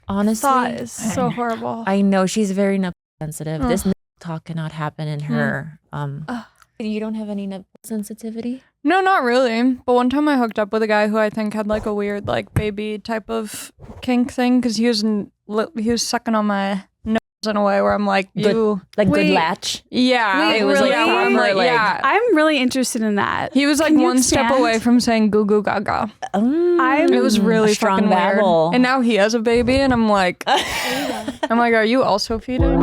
Honestly, Thought is so horrible. I know she's very nipple sensitive. This nipple talk cannot happen in her. You don't have any nipple sensitivity? No, not really. But one time I hooked up with a guy who I think had like a weird like baby type of kink thing because he was sucking on my nose in a way where I'm like, good latch. Yeah, Wait, it was really? like, I'm like, yeah. I'm really interested in that. He was like Can you one step expand? away from saying goo goo gaga. It was really strong fucking babble. weird. And now he has a baby, and I'm like, are you also feeding?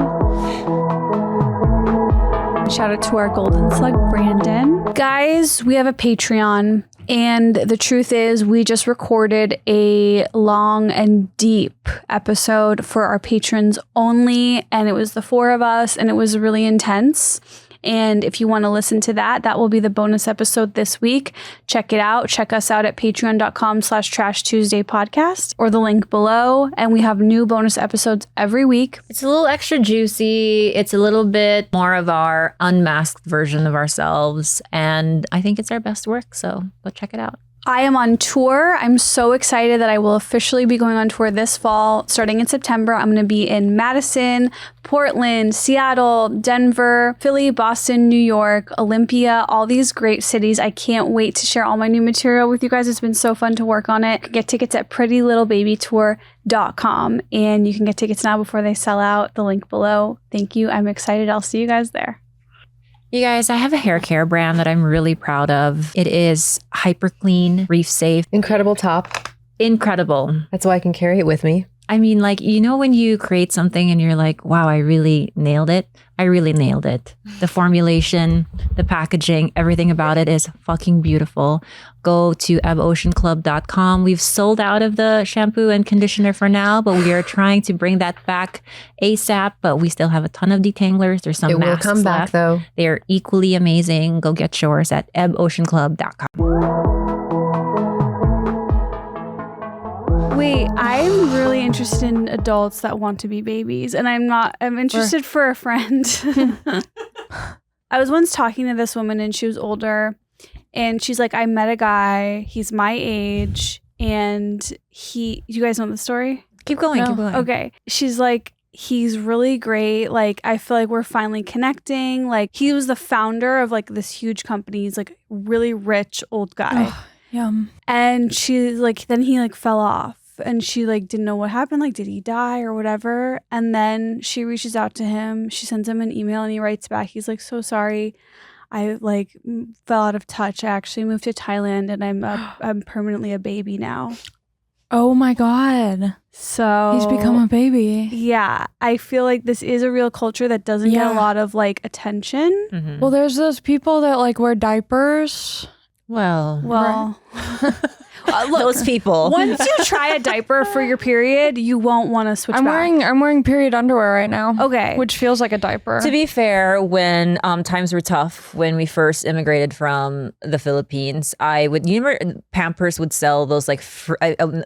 Shout out to our golden slug, Brandon. Guys, we have a Patreon. And the truth is, we just recorded a long and deep episode for our patrons only. And it was the 4 of us, and it was really intense. And if you want to listen to that, that will be the bonus episode this week. Check it out. Check us out at patreon.com/Trash Tuesday podcast or the link below. And we have new bonus episodes every week. It's a little extra juicy. It's a little bit more of our unmasked version of ourselves. And I think it's our best work. So go check it out. I am on tour. I'm so excited that I will officially be going on tour this fall. Starting in September, I'm going to be in Madison, Portland, Seattle, Denver, Philly, Boston, New York, Olympia, all these great cities. I can't wait to share all my new material with you guys. It's been so fun to work on it. Get tickets at prettylittlebabytour.com, and you can get tickets now before they sell out. The link below. Thank you. I'm excited. I'll see you guys there. You guys, I have a hair care brand that I'm really proud of. It is hyper clean, reef safe. Incredible top. Incredible. That's why I can carry it with me. I mean, like, you know, when you create something and you're like, wow, I really nailed it. I really nailed it. The formulation, the packaging, everything about it is fucking beautiful. Go to eboceanclub.com. We've sold out of the shampoo and conditioner for now, but we are trying to bring that back ASAP. But we still have a ton of detanglers. There's some masks will come back, left. though. They're equally amazing. Go get yours at eboceanclub.com. Wait, I'm really interested in adults that want to be babies, and I'm interested for a friend. I was once talking to this woman, and she was older, and she's like, I met a guy, he's my age, and you guys know the story? Keep going, No. keep going. Okay. She's like, he's really great. Like, I feel like we're finally connecting. Like, he was the founder of like this huge company. He's like really rich old guy. Oh, yum. And she's like, then he like fell off. And she like didn't know what happened. Like, did he die or whatever? And then she reaches out to him. She sends him an email, and he writes back. He's like, so sorry. I like fell out of touch. I actually moved to Thailand, and I'm permanently a baby now. Oh my God. So He's become a baby. Yeah, I feel like this is a real culture that doesn't get a lot of like attention. Mm-hmm. Well, there's those people that like wear diapers. Well, look, those people. once you try a diaper for your period, you won't want to switch I'm back. wearing period underwear right now. Okay. Which feels like a diaper. To be fair, when times were tough, when we first immigrated from the Philippines, Pampers would sell those like,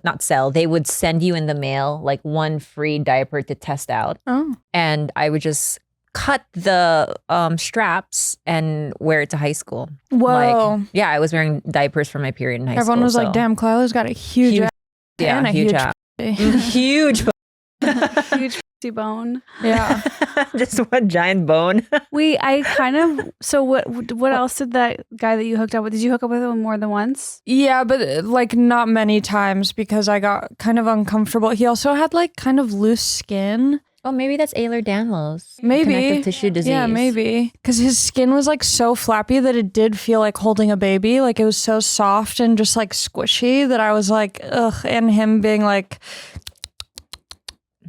not sell, they would send you in the mail like one free diaper to test out. Oh. And I would just cut the straps and wear it to high school. Whoa. Like, yeah, I was wearing diapers for my period in high school. Everyone was like, so- damn, Khalyla's got a huge ass yeah, and a huge huge ass. pussy." Huge Huge pussy bone. Yeah. just one giant bone. So what else did that guy that you hooked up with? Did you hook up with him more than once? Yeah, but like not many times because I got kind of uncomfortable. He also had like kind of loose skin. Oh, maybe that's Ehlers-Danlos. Maybe. Connective tissue disease. Yeah, maybe. Because his skin was like so flappy that it did feel like holding a baby. Like it was so soft and just like squishy that I was like, ugh. And him being like,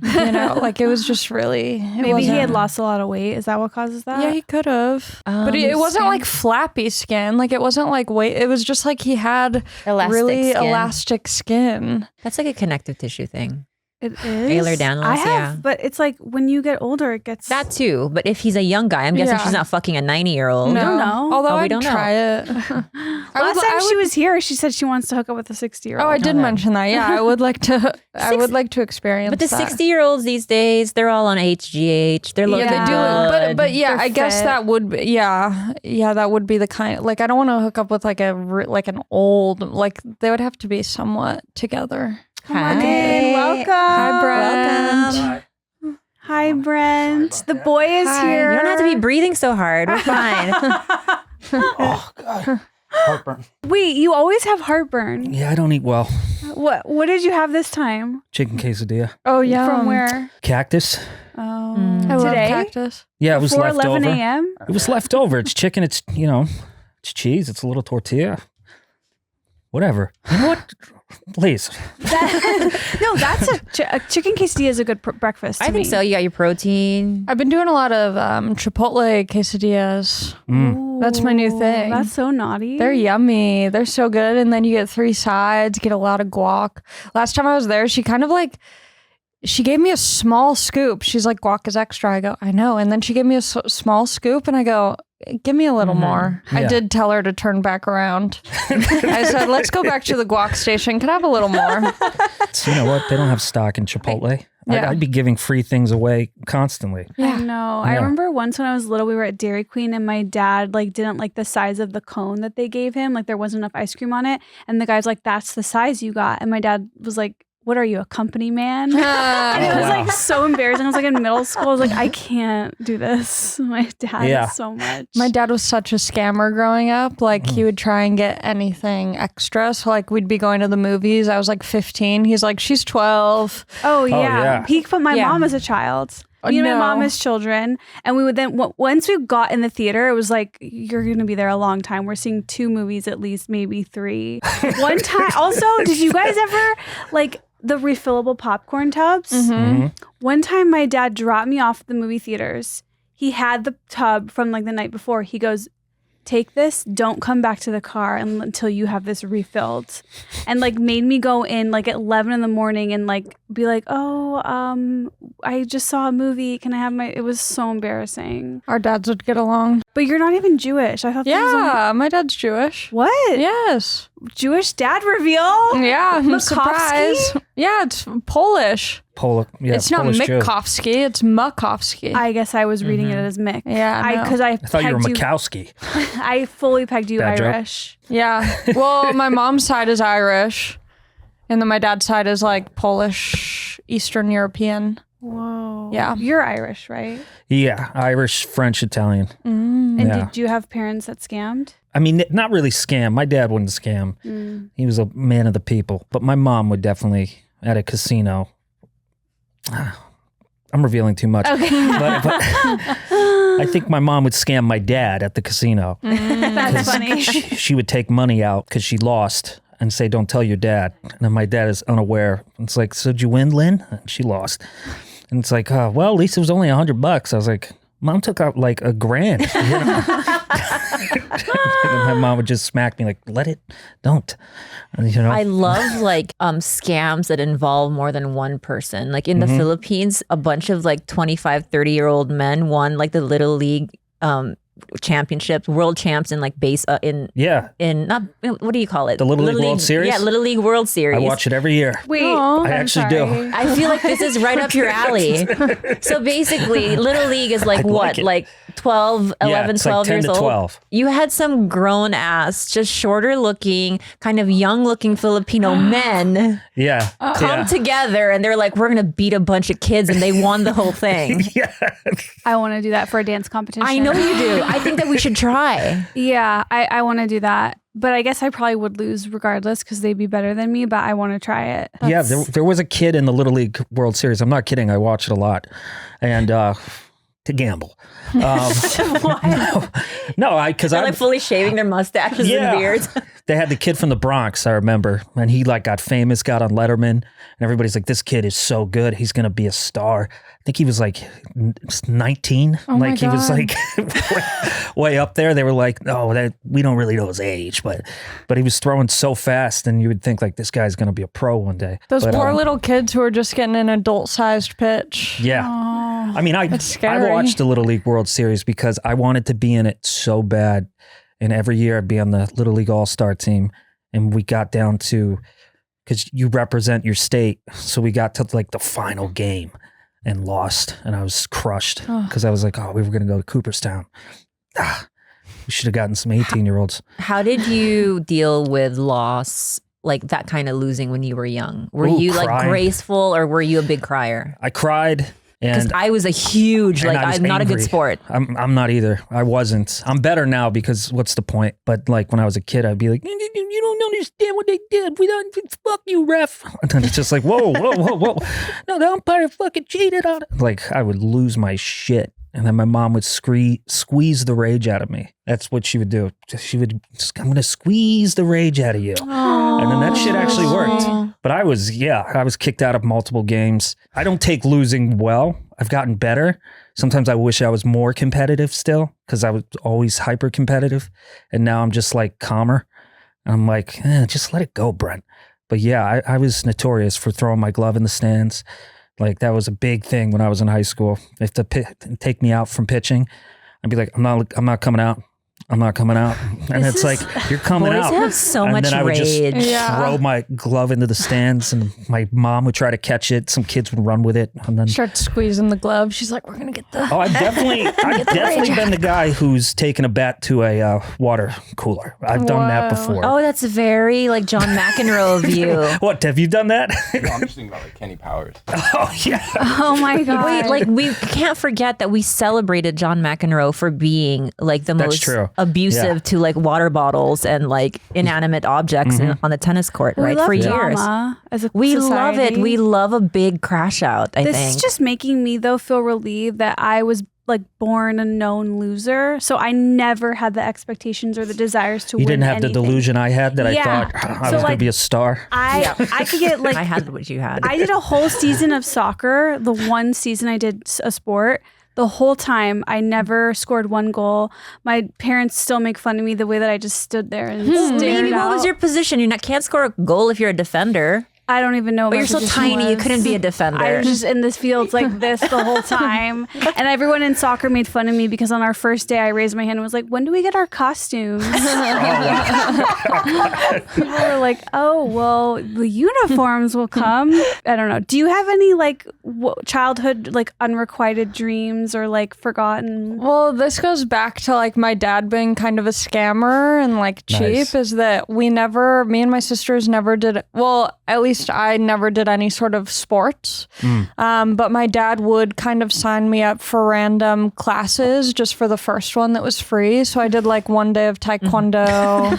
you know, like it was just really. Maybe he had lost a lot of weight. Is that what causes that? Yeah, he could have. But it wasn't like flappy skin. Like it wasn't like weight. It was just like he had really elastic skin. That's like a connective tissue thing. It is. Ehlers-Danlos, I have, yeah. but it's like when you get older, it gets That too. But if he's a young guy, I'm guessing she's not fucking a 90-year-old. No. don't know. Although we I'd don't know. try it. Last time she was here, she said she wants to hook up with a 60-year-old. Oh, I did mention that. Yeah, I would like to. I would like to experience. But the that. 60-year-olds these days, they're all on HGH. They're looking Yeah, they do. good. But yeah, They're I guess fit. that would be, yeah, that would be the kind. Like I don't want to hook up with like an old. Like they would have to be somewhat together. Morgan, welcome. Hi, Brent. Welcome. Hi, Brent. The boy is here. You don't have to be breathing so hard. We're fine. Oh, God. Heartburn. Wait, you always have heartburn. Yeah, I don't eat well. What did you have this time? Chicken quesadilla. Oh, yeah. From where? Cactus. Oh, I love today? cactus. Yeah, it was Before left 11 over. a.m.? It was left over. It's chicken. It's, it's cheese. It's a little tortilla. Whatever. You know what? Please. No, that's a chicken quesadilla is a good breakfast. I to think me. so. You got your protein. I've been doing a lot of Chipotle quesadillas. Ooh, That's my new thing. That's so naughty. They're yummy. They're so good. And then you get 3 sides, get a lot of guac. Last time I was there, she kind of she gave me a small scoop. She's like, guac is extra. I go, I know. And then she gave me a small scoop and I go, give me a little more. I Yeah. did tell her to turn back around. I said, let's go back to the guac station. Can I have a little more? So you know what? They don't have stock in Chipotle. Yeah. I'd be giving free things away constantly. I know. I Yeah. remember once when I was little, we were at Dairy Queen and my dad didn't like the size of the cone that they gave him. Like there wasn't enough ice cream on it. And the guy's like, that's the size you got. And my dad was like, what are you, a company man? And it was wow. so embarrassing. I was in middle school. I was like, I can't do this. My dad Yeah. is so much. My dad was such a scammer growing up. He would try and get anything extra. So we'd be going to the movies. I was 15. He's like, she's 12. Oh yeah. yeah. He put my Yeah. mom as a child. Oh, Me and my no. mom as children. And we would then, once we got in the theater, it was like, you're going to be there a long time. We're seeing 2 movies at least, maybe 3. One time, also, did you guys ever, the refillable popcorn tubs? One time my dad dropped me off at the movie theaters. He had the tub from the night before. He goes, take this, don't come back to the car until you have this refilled. And made me go in at 11 in the morning and be like, I just saw a movie. Can I have it was so embarrassing. Our dads would get along. But you're not even Jewish. I thought this was Yeah, my dad's Jewish. what? Yes. Jewish dad reveal? Yeah, Macofsky? surprise. Yeah, it's Polish. It's not Polish Jew. Mikowski, it's Makowski. I guess I was reading it as Mick. Yeah, I know. Because I I thought you were pegged Makowski. I fully pegged you Bad joke. Irish. Yeah. Well, my mom's side is Irish, and then my dad's side is Polish, Eastern European. Whoa. Yeah. You're Irish, right? Yeah, Irish, French, Italian. And Yeah. did you have parents that scammed? I mean, not really scam. My dad wouldn't scam. He was a man of the people. But my mom would definitely, at a casino. I'm revealing too much. Okay. But I think my mom would scam my dad at the casino. That's funny. She would take money out because she lost and say, don't tell your dad. And then my dad is unaware. It's like, so did you win, Lynn? And she lost. And it's like, well, at least it was only $100. I was like, Mom took out $1,000. And then my mom would just smack me don't. And, I love scams that involve more than one person. In the Philippines, a bunch of 25, 30-year-old men won the Little League championships, world champs in base in not what do you call it? The Little League World Series? Yeah, Little League World Series. I watch it every year. Wait, I actually do. I feel like this is right up your alley. So basically, Little League is what? like it. 12, 11, it's 12 10 years to old. 12. You had some grown ass, just shorter looking, kind of young looking Filipino men Yeah. come together and they're like, we're going to beat a bunch of kids, and they won the whole thing. Yeah. I want to do that for a dance competition. I know you do. I think that we should try. Yeah, I want to do that. But I guess I probably would lose regardless because they'd be better than me, but I want to try it. Yeah, there was a kid in the Little League World Series. I'm not kidding. I watched it a lot. And to gamble. No, because They're I fully shaving their mustaches and beards. They had the kid from the Bronx, I remember, and he got famous, got on Letterman, and everybody's like, this kid is so good. He's going to be a star. I think he was 19. Oh my he was God. way up there. They were like, no, we don't really know his age, but he was throwing so fast, and you would think this guy's going to be a pro one day. Those But, poor little kids who are just getting an adult-sized pitch. Yeah. I mean, I scary. watched the Little League World Series because I wanted to be in it so bad. And every year I'd be on the Little League All-Star team. And we got down to, because you represent your state. So we got to the final game and lost. And I was crushed because I was like, we were going to go to Cooperstown. We should have gotten some 18-year-olds. How did you deal with loss like that kind of losing when you were young? Were Ooh, you like crying. graceful or were you a big crier? I cried. Because And I was a huge, and like, I was I'm not a good angry. sport. I'm not either. I wasn't. I'm better now because what's the point? But like when I was a kid, I'd be like, you don't understand what they did. We don't, fuck you, ref. And then it's just like, whoa. No, the umpire fucking cheated on it. Like I would lose my shit. And then my mom would squeeze the rage out of me. That's what she would do. She would, I'm going to squeeze the rage out of you. And then that shit actually worked. But I was kicked out of multiple games. I don't take losing well. I've gotten better. Sometimes I wish I was more competitive still because I was always hyper competitive. And now I'm just like calmer. And I'm like, just let it go, Brent. But yeah, I was notorious for throwing my glove in the stands. Like that was a big thing when I was in high school. If to take me out from pitching, I'd be like, I'm not coming out. I'm not coming out. And it's like, you're coming Boys out. have so And much then I would just rage. throw my glove into the stands and my mom would try to catch it. Some kids would run with it. And then, Start squeezing the glove. She's like, we're going to get the... I've definitely been the guy who's taken a bat to a water cooler. I've done that before. Oh, that's very like John McEnroe of you. What, have you done that? No, I'm just thinking about like Kenny Powers. Oh, yeah. Oh my God. Wait, like we can't forget that we celebrated John McEnroe for being like the That's most true. abusive Yeah. to like water bottles and like inanimate objects on the tennis court, We right? love For years. drama as a We love it. society. We love a big crash out, I This think. is just making me though feel relieved that I was like born a known loser, so I never had the expectations or the desires to You win didn't have the anything. delusion I had that Yeah. I thought I So, was going to like, be a star. I could get like I had what you had. I did a whole season of soccer. The one season I did a sport. The whole time, I never scored one goal. My parents still make fun of me the way that I just stood there and stared Maybe out. what was your position? You can't score a goal if you're a defender. I don't even know. What But my you're so position tiny, you was. couldn't be a defender. I was just in this field like this the whole time. And everyone in soccer made fun of me because on our first day I raised my hand and was like, when do we get our costumes? People were like, oh, well, the uniforms will come. I don't know. Do you have any like childhood like unrequited dreams or like forgotten? Well, this goes back to like my dad being kind of a scammer and like cheap. Nice. Is that me and my sisters never did, well, at least I never did any sort of sports. But my dad would kind of sign me up for random classes just for the first one that was free. So I did like one day of taekwondo.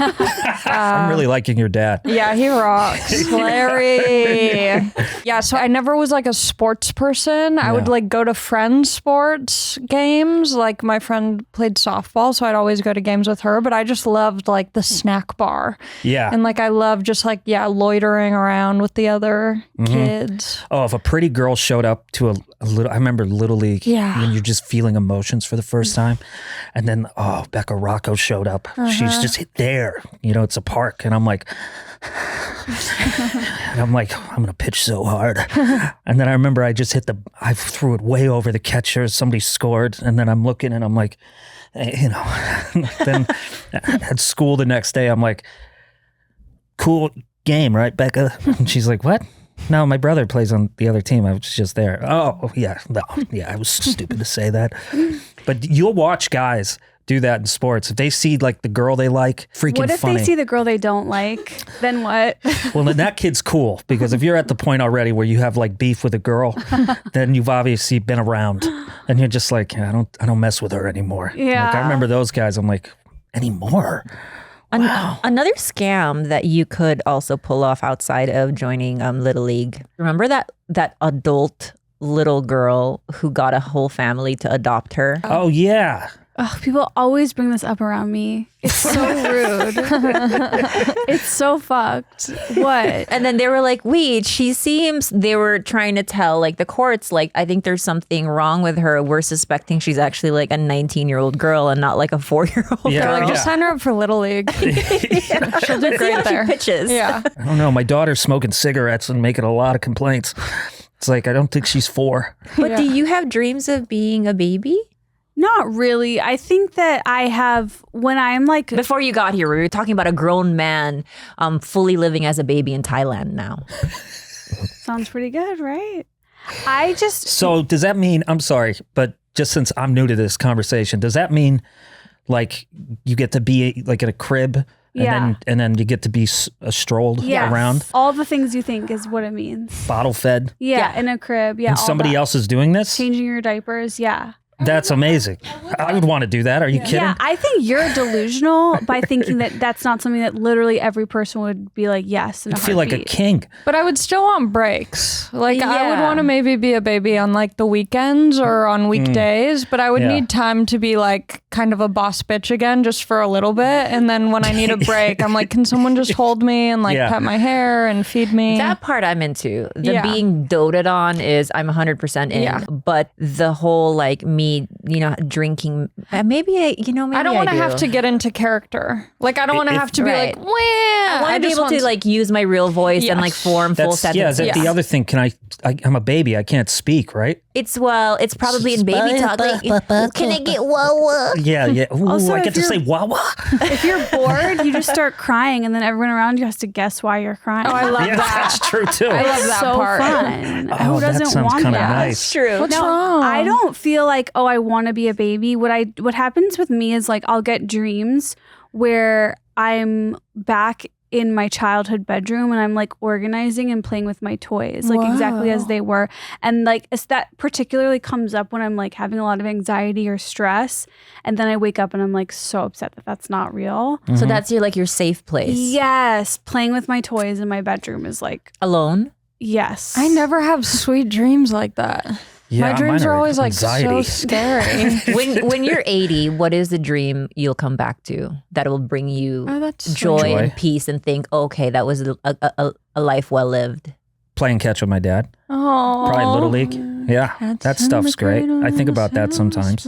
I'm really liking your dad. Yeah, he rocks. Larry. Yeah, so I never was like a sports person. I would Yeah. like go to friends' sports games. Like my friend played softball, so I'd always go to games with her. But I just loved like the snack bar. Yeah. And like I love just like, loitering around with the other kids. Oh, if a pretty girl showed up to a little, I remember Little League, Yeah. when you're just feeling emotions for the first time. And then, Becca Rocco showed up. She's just there, it's a park. And I'm like, I'm going to pitch so hard. And then I remember I threw it way over the catcher. Somebody scored. And then I'm looking and I'm like, then at school the next day, I'm like, cool game, right, Becca? And she's like, what? No, my brother plays on the other team. I was just there. Oh, yeah. No, yeah, I was stupid to say that. But you'll watch guys do that in sports. If they see like the girl they like, freaking What if funny. they see the girl they don't like? Then what? Well, then that kid's cool because if you're at the point already where you have like beef with a girl, then you've obviously been around and you're just like, I don't mess with her anymore. Yeah. Like, I remember those guys. I'm like, anymore? Another scam that you could also pull off outside of joining Little League. Remember that adult little girl who got a whole family to adopt her? Oh, yeah. Oh, people always bring this up around me. It's so rude. It's so fucked. What? And then they were like, wait, they were trying to tell like the courts, like, I think there's something wrong with her. We're suspecting she's actually like a 19-year-old girl and not like a 4-year-old Yeah. They're girl. like, just sign her up for Little League. She'll do See great how there. she pitches. Yeah. I don't know. My daughter's smoking cigarettes and making a lot of complaints. It's like, I don't think she's 4. But do you have dreams of being a baby? Not really. I think that I have, when I'm like, Before you got here, we were talking about a grown man fully living as a baby in Thailand now. sounds pretty good, right? So does that mean, I'm sorry, but just since I'm new to this conversation, does that mean like you get to be like in a crib and then you get to be strolled around, all the things you think is what it means. bottle fed. In a crib. And all somebody that. else is doing this. Changing your diapers. That's amazing. I would want to do that. Are you kidding? Yeah, I think you're delusional by thinking that that's not something that literally every person would be like, yes. In a I feel like a heartbeat. king. But I would still want breaks. Like I would Yeah. want to maybe be a baby on like the weekends or on weekdays, but I would need time to be like kind of a boss bitch again just for a little bit. And then when I need a break, I'm like, can someone just hold me and like pet my hair and feed me? That part I'm into. The being doted on is I'm 100% in. Yeah. But the whole like me, drinking, maybe I don't want to have to get into character. Like I don't want to have to be right. like, I I want to be able to like use my real voice and like form full That's sentences. the other thing. I'm a baby. I can't speak, right? It's probably in baby talk. Like, can I get wah-wah? Yeah. Ooh, Also, I if get to say wah-wah. If you're bored, you just start crying, and then everyone around you has to guess why you're crying. Oh, I love Yeah, that. that's true too. I love that so part. fun. Oh, Who that doesn't sounds want kinda that? nice. True. What's No, wrong? I don't feel like, I want to be a baby. What happens with me is like I'll get dreams where I'm back in my childhood bedroom and I'm like organizing and playing with my toys, like exactly as they were. And like that particularly comes up when I'm like having a lot of anxiety or stress. And then I wake up and I'm like so upset that that's not real. So that's your safe place. Yes. Playing with my toys in my bedroom is like, Alone? yes. I never have sweet dreams like that. Yeah, My dreams mine are always like anxiety. so scary. When you're 80, what is the dream you'll come back to that will bring you That's joy Joy. and peace and think, okay, that was a life well lived? Playing catch with my dad. Oh, Probably Little League. Yeah, that stuff's great. I think about that sometimes.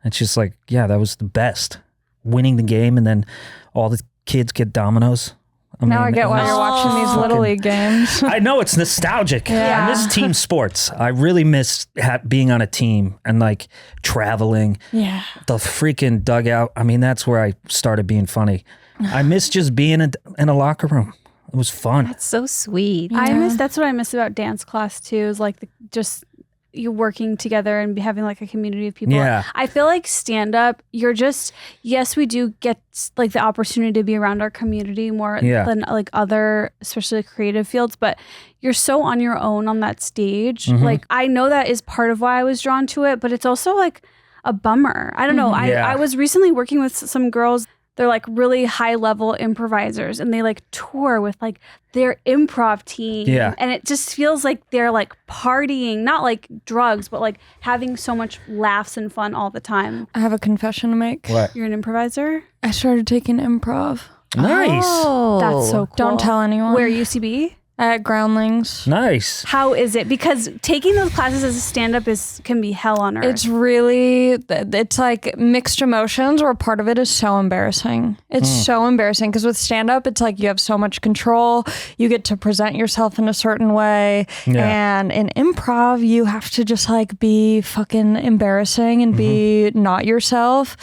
It's just like, yeah, that was the best. Winning the game and then all the kids get Dominoes. Now I get why you're watching these Little League games. I know it's nostalgic. Yeah. I miss team sports. I really miss being on a team and like traveling. Yeah. The freaking dugout. I mean, that's where I started being funny. I miss just being in a locker room. It was fun. That's so sweet. That's what I miss about dance class too, is like just you working together and having like a community of people. Yeah. I feel like stand up, you're just, yes, we do get like the opportunity to be around our community more than like other, especially creative fields, but you're so on your own on that stage. Like I know that is part of why I was drawn to it, but it's also like a bummer. I don't know. I was recently working with some girls. They're like really high level improvisers and they like tour with like their improv team. Yeah. And it just feels like they're like partying, not like drugs, but like having so much laughs and fun all the time. I have a confession to make. What? You're an improviser? I started taking improv. Nice. Oh, That's so cool. Don't tell anyone. Where, UCB? At Groundlings. Nice. How is it? Because taking those classes as a stand-up can be hell on earth. It's like mixed emotions where part of it is so embarrassing. It's so embarrassing because with stand-up, it's like you have so much control. You get to present yourself in a certain way. Yeah. And in improv, you have to just like be fucking embarrassing and be not yourself,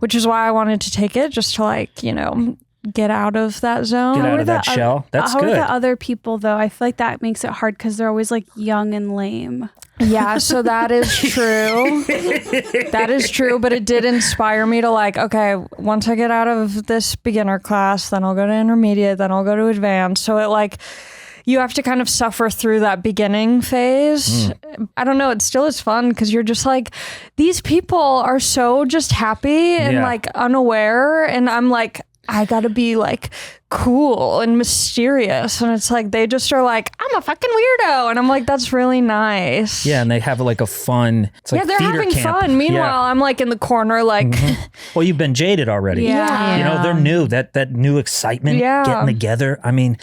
which is why I wanted to take it just to like, get out of that zone. Get out of that shell. That's How good. are the other people though? I feel like that makes it hard because they're always like young and lame. Yeah, so that is true. That is true, but it did inspire me to like, okay, once I get out of this beginner class, then I'll go to intermediate, then I'll go to advanced. So it like, you have to kind of suffer through that beginning phase. I don't know, it still is fun because you're just like, these people are so just happy and like unaware, and I'm like, I gotta be like cool and mysterious, and it's like they just are like, I'm a fucking weirdo, and I'm like, that's really nice. Yeah, and they have like a fun. It's like They're theater having camp. fun. Meanwhile, Yeah. I'm like in the corner, like, Well, you've been jaded already. Yeah. You know, they're new. That new excitement, Yeah. getting together. I mean,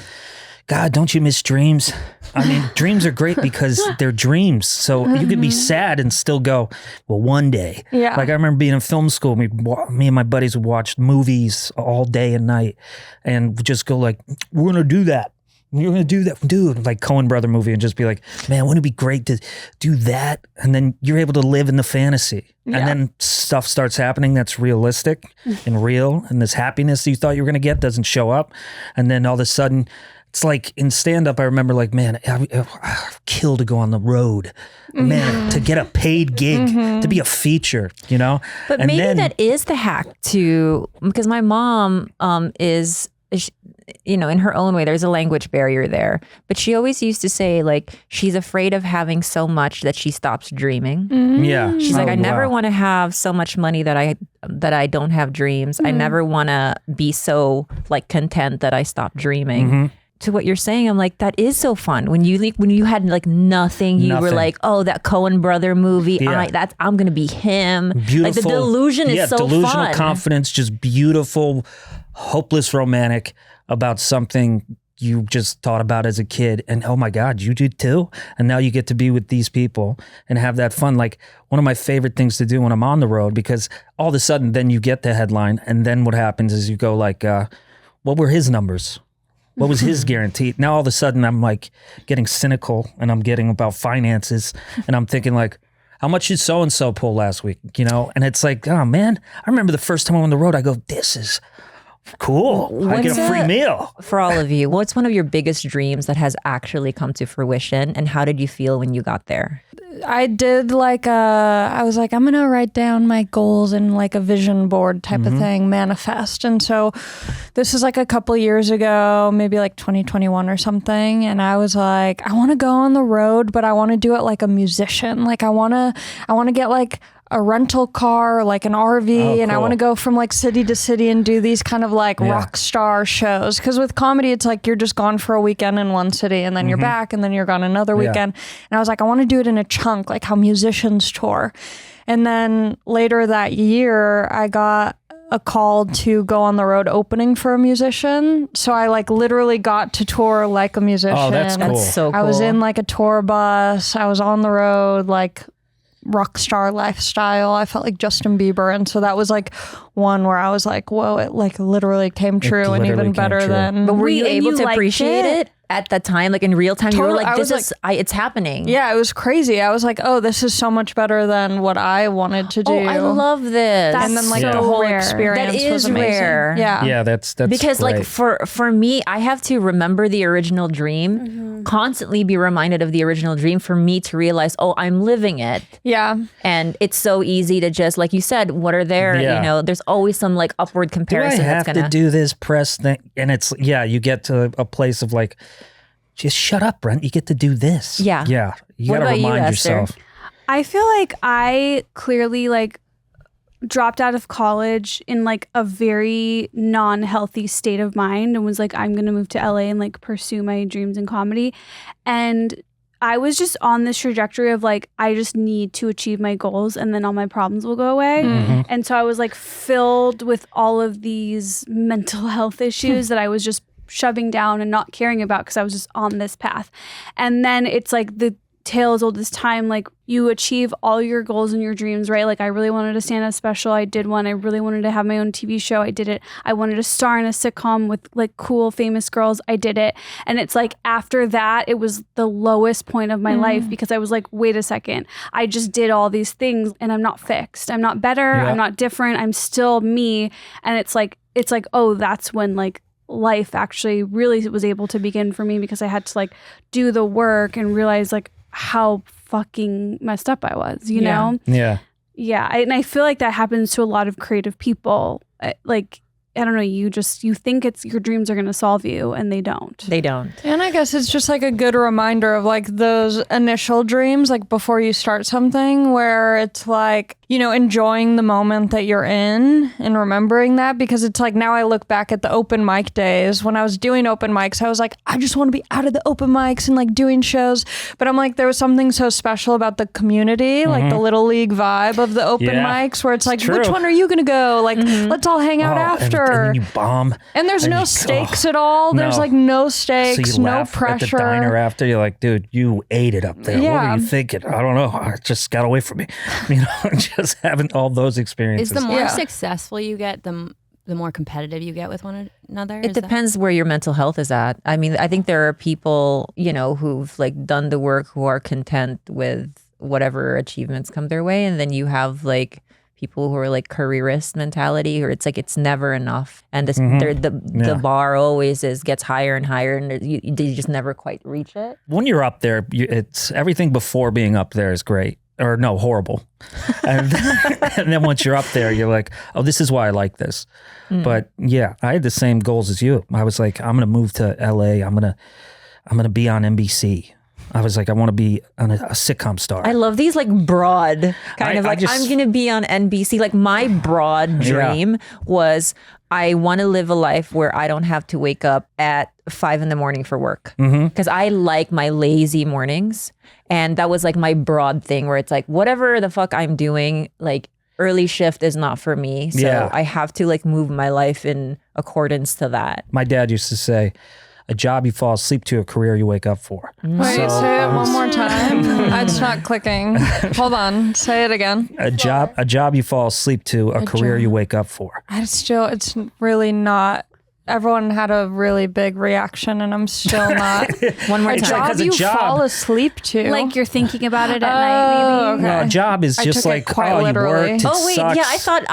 God, don't you miss dreams? I mean, dreams are great because they're dreams. So you could be sad and still go, well, one day. Yeah. Like I remember being in film school. Me and my buddies would watch movies all day and night and just go like, we're going to do that. You're going to do that, dude, like Coen Brother movie, and just be like, man, wouldn't it be great to do that? And then you're able to live in the fantasy. And then stuff starts happening that's realistic and real. And this happiness you thought you were going to get doesn't show up. And then all of a sudden it's like in stand up, I remember like, man, I'd kill to go on the road, man, to get a paid gig, to be a feature, you know? But And maybe then- that is the hack to, because my mom is, you know, in her own way, there's a language barrier there. But she always used to say like, she's afraid of having so much that she stops dreaming. Yeah. She's like, Oh, I never wow. want to have so much money that I don't have dreams. I never want to be so like content that I stop dreaming. Mm-hmm. To what you're saying, I'm like, that is so fun. When you had like nothing, you were Nothing. like, oh, that Coen brother movie, Yeah. I'm gonna be him. Beautiful. Like the delusion is so delusional fun. confidence, just beautiful, hopeless romantic about something you just thought about as a kid. And oh my God, you did too. And now you get to be with these people and have that fun. Like one of my favorite things to do when I'm on the road, because all of a sudden then you get the headline. And then what happens is you go like, what were his numbers? What was his guarantee? Now all of a sudden I'm like getting cynical and I'm getting about finances and I'm thinking like, how much did so-and-so pull last week? You know? And it's like, oh man, I remember the first time I'm on the road, I go, this is cool. I get a free meal. For all of you, what's one of your biggest dreams that has actually come to fruition, and how did you feel when you got there? I did like I was like, I'm going to write down my goals in like a vision board type of thing, manifest. And so this is like a couple years ago, maybe like 2021 or something. And I was like, I want to go on the road, but I want to do it like a musician. Like I want to get like a rental car, like an RV, and I cool. want to go from like city to city and do these kind of like rock star shows. Because with comedy, it's like you're just gone for a weekend in one city and then you're back and then you're gone another weekend. And I was like, I want to do it in a chunk, like how musicians tour. And then later that year, I got a call to go on the road opening for a musician. So I like literally got to tour like a musician. Oh, that's cool. That's so cool. I was in like a tour bus. I was on the road, like rock star lifestyle. I felt like Justin Bieber. And so that was like one where I was like, whoa, it like literally came true and literally even came better true. than. But were you And able you to liked appreciate it at that time, like in real time? You were Totally. like, I this was is, it's happening. Yeah, it was crazy. I was like, oh, this is so much better than what I wanted to do. Oh, I love this. And then like Yeah. the whole rare. experience That was is amazing. rare. Yeah. Yeah, that's because great. like for me, I have to remember the original dream, constantly be reminded of the original dream for me to realize, oh, I'm living it. Yeah. And it's so easy to just, like you said, what are there? Yeah. You know, there's always some like upward do I comparison have that's gonna to do this press thing? And it's, yeah, you get to a place of like, just shut up, Brent. You get to do this. Yeah. Yeah. You What got to about you, remind Esther? yourself. I feel like I clearly like dropped out of college in like a very non-healthy state of mind and was like, I'm going to move to LA and like pursue my dreams in comedy. And I was just on this trajectory of like, I just need to achieve my goals and then all my problems will go away. And so I was like filled with all of these mental health issues that I was just shoving down and not caring about because I was just on this path. And then it's like the tale as old as time, like you achieve all your goals and your dreams, right? Like I really wanted a stand-up special. I did one. I really wanted to have my own TV show. I did it. I wanted to star in a sitcom with like cool famous girls. I did it. And it's like after that, it was the lowest point of my life because I was like, wait a second. I just did all these things and I'm not fixed. I'm not better. Yeah. I'm not different. I'm still me. And it's like, oh, that's when like life actually really was able to begin for me because I had to like do the work and realize like how fucking messed up I was, you know? Yeah. Yeah. And I feel like that happens to a lot of creative people. Like, I don't know, you think it's your dreams are going to solve you and they don't. They don't. And I guess it's just like a good reminder of like those initial dreams, like before you start something, where it's like, you know, enjoying the moment that you're in and remembering that, because it's like now I look back at the open mic days when I was doing open mics, I was like, I just want to be out of the open mics and like doing shows. But I'm like, there was something so special about the community, like the little league vibe of the open Yeah. mics where it's like, True. which one are you going to go? Like, let's all hang out after. And then you bomb. And there's and no you- stakes at all. There's No. like no So stakes, you no laugh pressure. at the diner after. You're like, dude, you ate it up there. What Yeah. were you thinking? I don't know. It just got away from me. You know, just having all those Is experiences. the more Yeah. successful you get, the more competitive you get with one another? It depends where your mental health is at. I mean, I think there are people, you know, who've like done the work, who are content with whatever achievements come their way. And then you have like people who are like careerist mentality, or it's like it's never enough, and the bar always gets higher and higher, and you just never quite reach it. When you're up there, it's everything before being up there is great. Or no, horrible. And then once you're up there, you're like, oh, this is why I like this. But yeah, I had the same goals as you. I was like, I'm going to move to LA. I'm going to be on NBC. I was like, I want to be a sitcom star. I love these like broad kind of like, I'm going to be on NBC. Like my broad dream was I want to live a life where I don't have to wake up at 5 a.m. for work. Because I like my lazy mornings. And that was like my broad thing where it's like, whatever the fuck I'm doing, like early shift is not for me. So I have to like move my life in accordance to that. My dad used to say, a job you fall asleep to, a career you wake up for. Wait, say it one more time. It's not clicking. Hold on. Say it again. A job you fall asleep to, a career you wake up for. It's really not. Everyone had a really big reaction, and I'm still not. One more time. A job fall asleep to. Like you're thinking about it at night, maybe. Okay. No, a job is just like, quite you literally. worked, it sucks. Yeah, I thought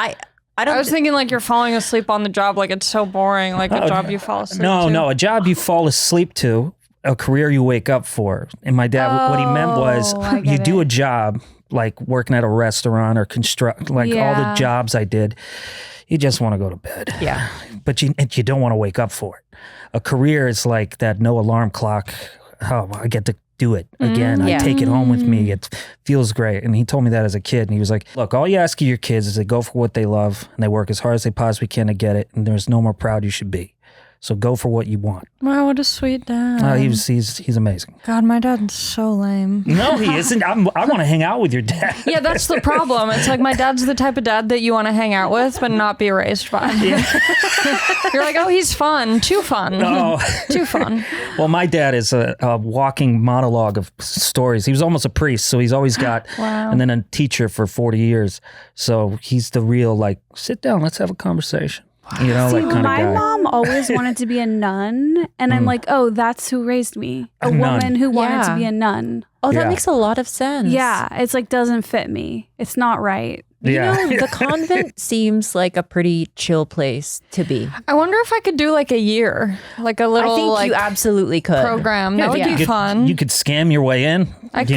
I was thinking like you're falling asleep on the job, like it's so boring, like a job you fall asleep to. No, a job you fall asleep to, a career you wake up for. And my dad, what he meant was you do a job like working at a restaurant or construct, like all the jobs I did, you just want to go to bed. Yeah. But you don't want to wake up for it. A career is like that no alarm clock. Oh, I get to do it again. I take it home with me. It feels great. And he told me that as a kid. And he was like, look, all you ask of your kids is they go for what they love and they work as hard as they possibly can to get it. And there's no more proud you should be. So go for what you want. Wow, what a sweet dad. He's amazing. God, my dad's so lame. No, he isn't. I want to hang out with your dad. Yeah, that's the problem. It's like my dad's the type of dad that you want to hang out with, but not be raised by. You're like, oh, he's fun. Too fun. No. Too fun. Well, my dad is a walking monologue of stories. He was almost a priest, so he's always got, and then a teacher for 40 years. So he's the real, like, sit down, let's have a conversation. You know, See, like kind my of guy. mom always wanted to be a nun, and I'm like, oh, that's who raised me. A woman who wanted to be a nun. Oh, that makes a lot of sense. Yeah, it's like doesn't fit me. It's not right. You know, the convent seems like a pretty chill place to be. I wonder if I could do like a year, like a little. I think you absolutely could. Program that would be fun. You could scam your way in. Because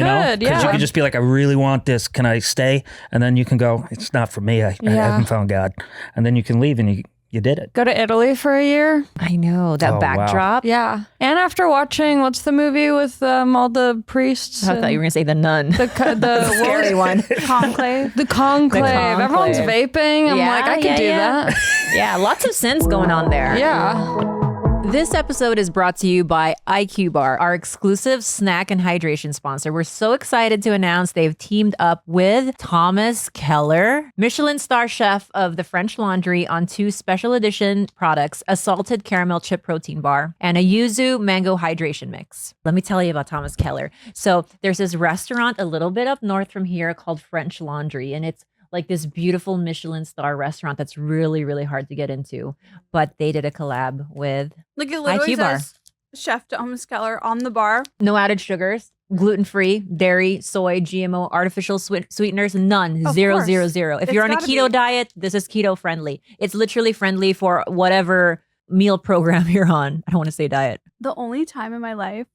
you could just be like, I really want this. Can I stay? And then you can go, it's not for me. I haven't found God. And then you can leave and you did it. Go to Italy for a year. I know that backdrop. Wow. Yeah. And after watching, what's the movie with all the priests? I thought you were going to say The Nun. The scary one. Conclave. The conclave. Everyone's vaping. I'm like, I could do that. Yeah, lots of sense going on there. Yeah. This episode is brought to you by IQ Bar, our exclusive snack and hydration sponsor. We're so excited to announce they've teamed up with Thomas Keller, Michelin star chef of the French Laundry, on 2 special edition products, a salted caramel chip protein bar and a yuzu mango hydration mix. Let me tell you about Thomas Keller. So there's this restaurant a little bit up north from here called French Laundry, and it's like this beautiful Michelin star restaurant that's really, really hard to get into. But they did a collab with Like it literally IQ Bar. says Chef Thomas Keller on the bar. No added sugars, gluten-free, dairy, soy, GMO, artificial sweeteners, none. Of 0, course. 0, 0. If It's you're on a gotta keto be. diet, this is keto friendly. It's literally friendly for whatever meal program you're on. I don't want to say diet. The only time in my life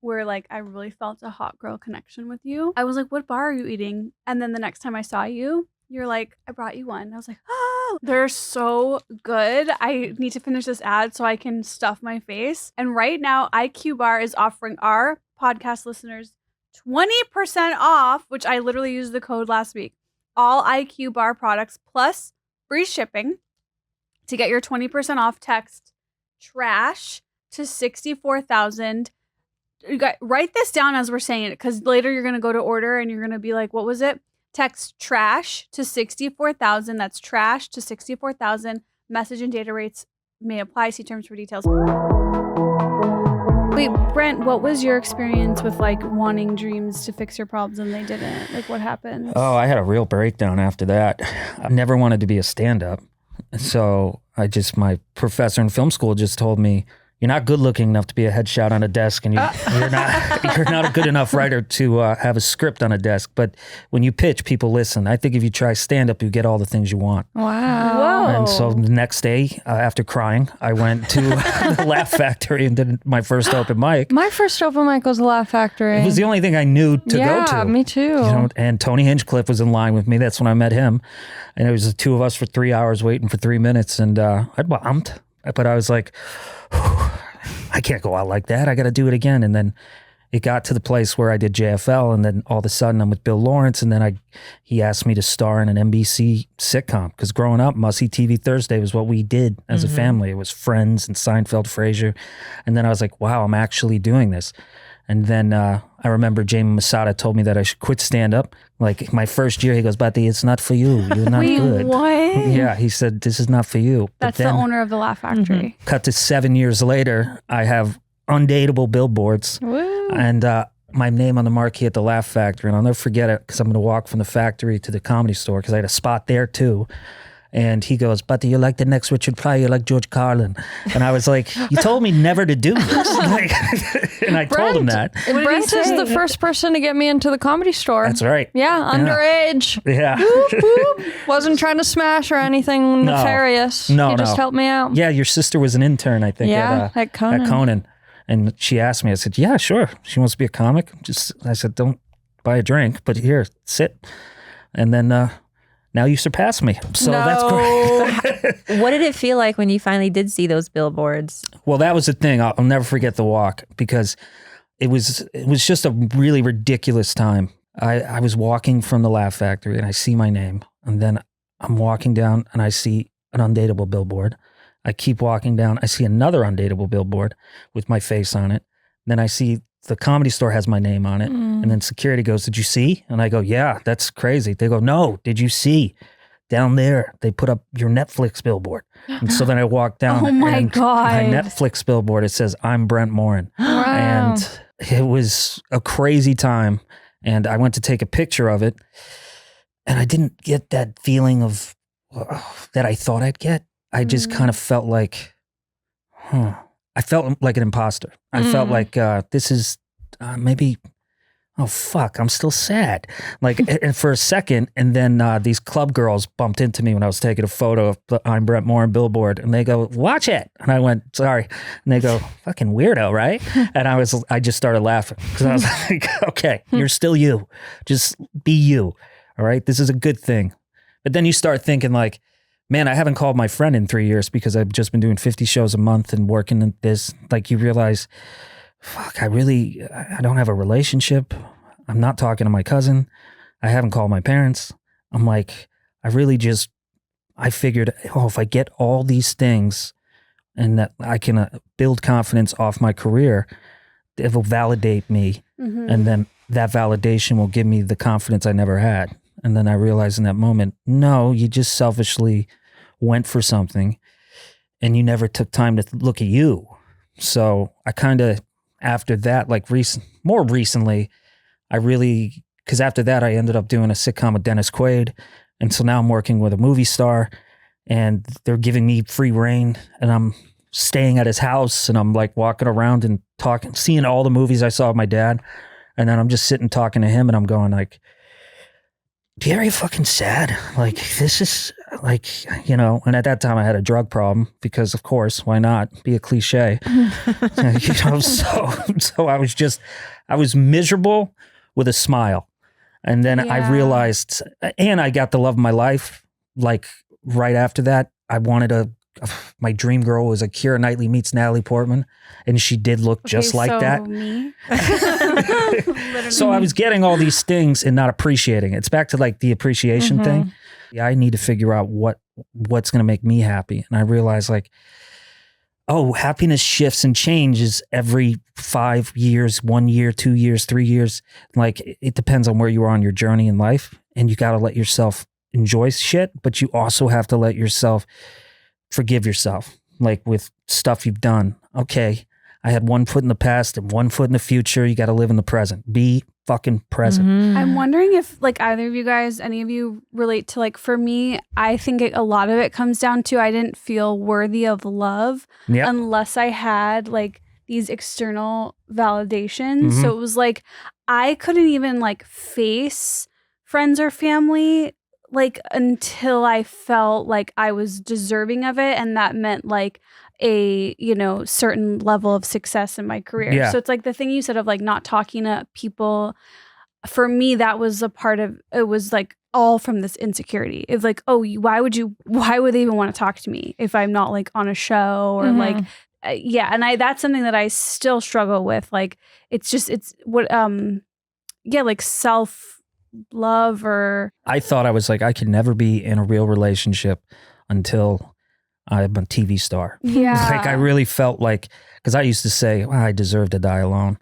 where like I really felt a hot girl connection with you, I was like, what bar are you eating? And then the next time I saw you, you're like, I brought you one. I was like, oh, they're so good. I need to finish this ad so I can stuff my face. And right now, IQ Bar is offering our podcast listeners 20% off, which I literally used the code last week. All IQ Bar products plus free shipping. To get your 20% off, text TRASH to 64,000. You got, write this down as we're saying it, because later you're going to go to order and you're going to be like, what was it? Text TRASH to 64,000. That's TRASH to 64,000. Message and data rates may apply. See terms for details. Wait, Brent, what was your experience with like wanting dreams to fix your problems and they didn't? Like what happened? Oh, I had a real breakdown after that. I never wanted to be a stand-up. So my professor in film school just told me, you're not good looking enough to be a headshot on a desk, and you're not a good enough writer to have a script on a desk. But when you pitch, people listen. I think if you try stand up, you get all the things you want. Wow. Whoa. And so the next day, after crying, I went to the Laugh Factory and did my first open mic. My first open mic was the Laugh Factory. It was the only thing I knew to go to. Yeah, me too. You know, and Tony Hinchcliffe was in line with me. That's when I met him. And it was the two of us for 3 hours waiting for 3 minutes. And I bombed. But I was like, I can't go out like that. I got to do it again. And then it got to the place where I did JFL. And then all of a sudden I'm with Bill Lawrence. And then he asked me to star in an NBC sitcom. Because growing up, Must See TV Thursday was what we did as a family. It was Friends and Seinfeld, Frasier. And then I was like, wow, I'm actually doing this. And then I remember Jamie Masada told me that I should quit stand-up. Like my first year, he goes, Bati, it's not for you. You're not Wait, good. what? Yeah, he said, this is not for you. That's but then, the owner of the Laugh Factory. cut to 7 years later, I have undateable billboards. Woo. And my name on the marquee at the Laugh Factory. And I'll never forget it because I'm going to walk from the factory to the Comedy Store because I had a spot there too. And he goes, Buddy, you're like the next Richard Pryor, you're like George Carlin. And I was like, you told me never to do this. And I told him that. Brent is the first person to get me into the Comedy Store. That's right. Yeah, underage. Yeah. Whoop, whoop. Wasn't trying to smash or anything nefarious. No, He just helped me out. Yeah, your sister was an intern, I think, at Conan. And she asked me, I said, yeah, sure. She wants to be a comic. I said, don't buy a drink, but here, sit. And then now you surpassed me. So that's great. What did it feel like when you finally did see those billboards? Well, that was the thing. I'll never forget the walk because it was just a really ridiculous time. I was walking from the Laugh Factory and I see my name, and then I'm walking down and I see an undateable billboard. I keep walking down. I see another undateable billboard with my face on it. Then I see the Comedy Store has my name on it. And then security goes, did you see? And I go, yeah, that's crazy. They go, no, did you see? Down there, they put up your Netflix billboard. And so then I walk down. Oh my and God. my Netflix billboard, it says, I'm Brent Morin. Wow. And it was a crazy time. And I went to take a picture of it. And I didn't get that feeling of that I thought I'd get. I just kind of felt like, I felt like an imposter. I felt like this is maybe, oh fuck, I'm still sad. Like and for a second, and then these club girls bumped into me when I was taking a photo of the I'm Brent Morin billboard, and they go, watch it. And I went, sorry. And they go, fucking weirdo, right? And I just started laughing because I was like, okay, you're still you. Just be you. All right, this is a good thing. But then you start thinking like, man, I haven't called my friend in 3 years because I've just been doing 50 shows a month and working in this. Like you realize, fuck, I don't have a relationship. I'm not talking to my cousin. I haven't called my parents. I'm like, I figured, if I get all these things and that I can build confidence off my career, it will validate me. And then that validation will give me the confidence I never had. And then I realized in that moment, no, you just selfishly went for something and you never took time to look at you. So I kind of, after that, like more recently, because after that I ended up doing a sitcom with Dennis Quaid. And so now I'm working with a movie star and they're giving me free reign and I'm staying at his house and I'm like walking around and talking, seeing all the movies I saw with my dad. And then I'm just sitting talking to him and I'm going like, are you fucking sad? Like, this is like, and at that time I had a drug problem because of course, why not be a cliche? So I was miserable with a smile. And then I realized, and I got the love of my life. Like right after that, I wanted my dream girl was like Keira Knightley meets Natalie Portman. And she did look just like that. Me? So I was getting all these things and not appreciating it. It's back to like the appreciation thing. Yeah, I need to figure out what's going to make me happy. And I realized like, happiness shifts and changes every 5 years, 1 year, 2 years, 3 years. Like it depends on where you are on your journey in life. And you got to let yourself enjoy shit, but you also have to let yourself forgive yourself. Like with stuff you've done. Okay, I had 1 foot in the past and 1 foot in the future. You got to live in the present. Be fucking present. I'm wondering if like either of you guys, any of you relate to like, for me, I think a lot of it comes down to I didn't feel worthy of love Yep. unless I had like these external validations. So it was like I couldn't even like face friends or family like until I felt like I was deserving of it, and that meant like a, you know, certain level of success in my career. Yeah. So it's like the thing you said of like not talking to people. For me, that was a part of it, was like all from this insecurity. It's like, oh, why would they even want to talk to me if I'm not like on a show or like yeah. And that's something that I still struggle with. Like it's what like self love. Or I thought I was like, I could never be in a real relationship until I'm a TV star. yeah. Like I really felt like, because I used to say, well, I deserve to die alone.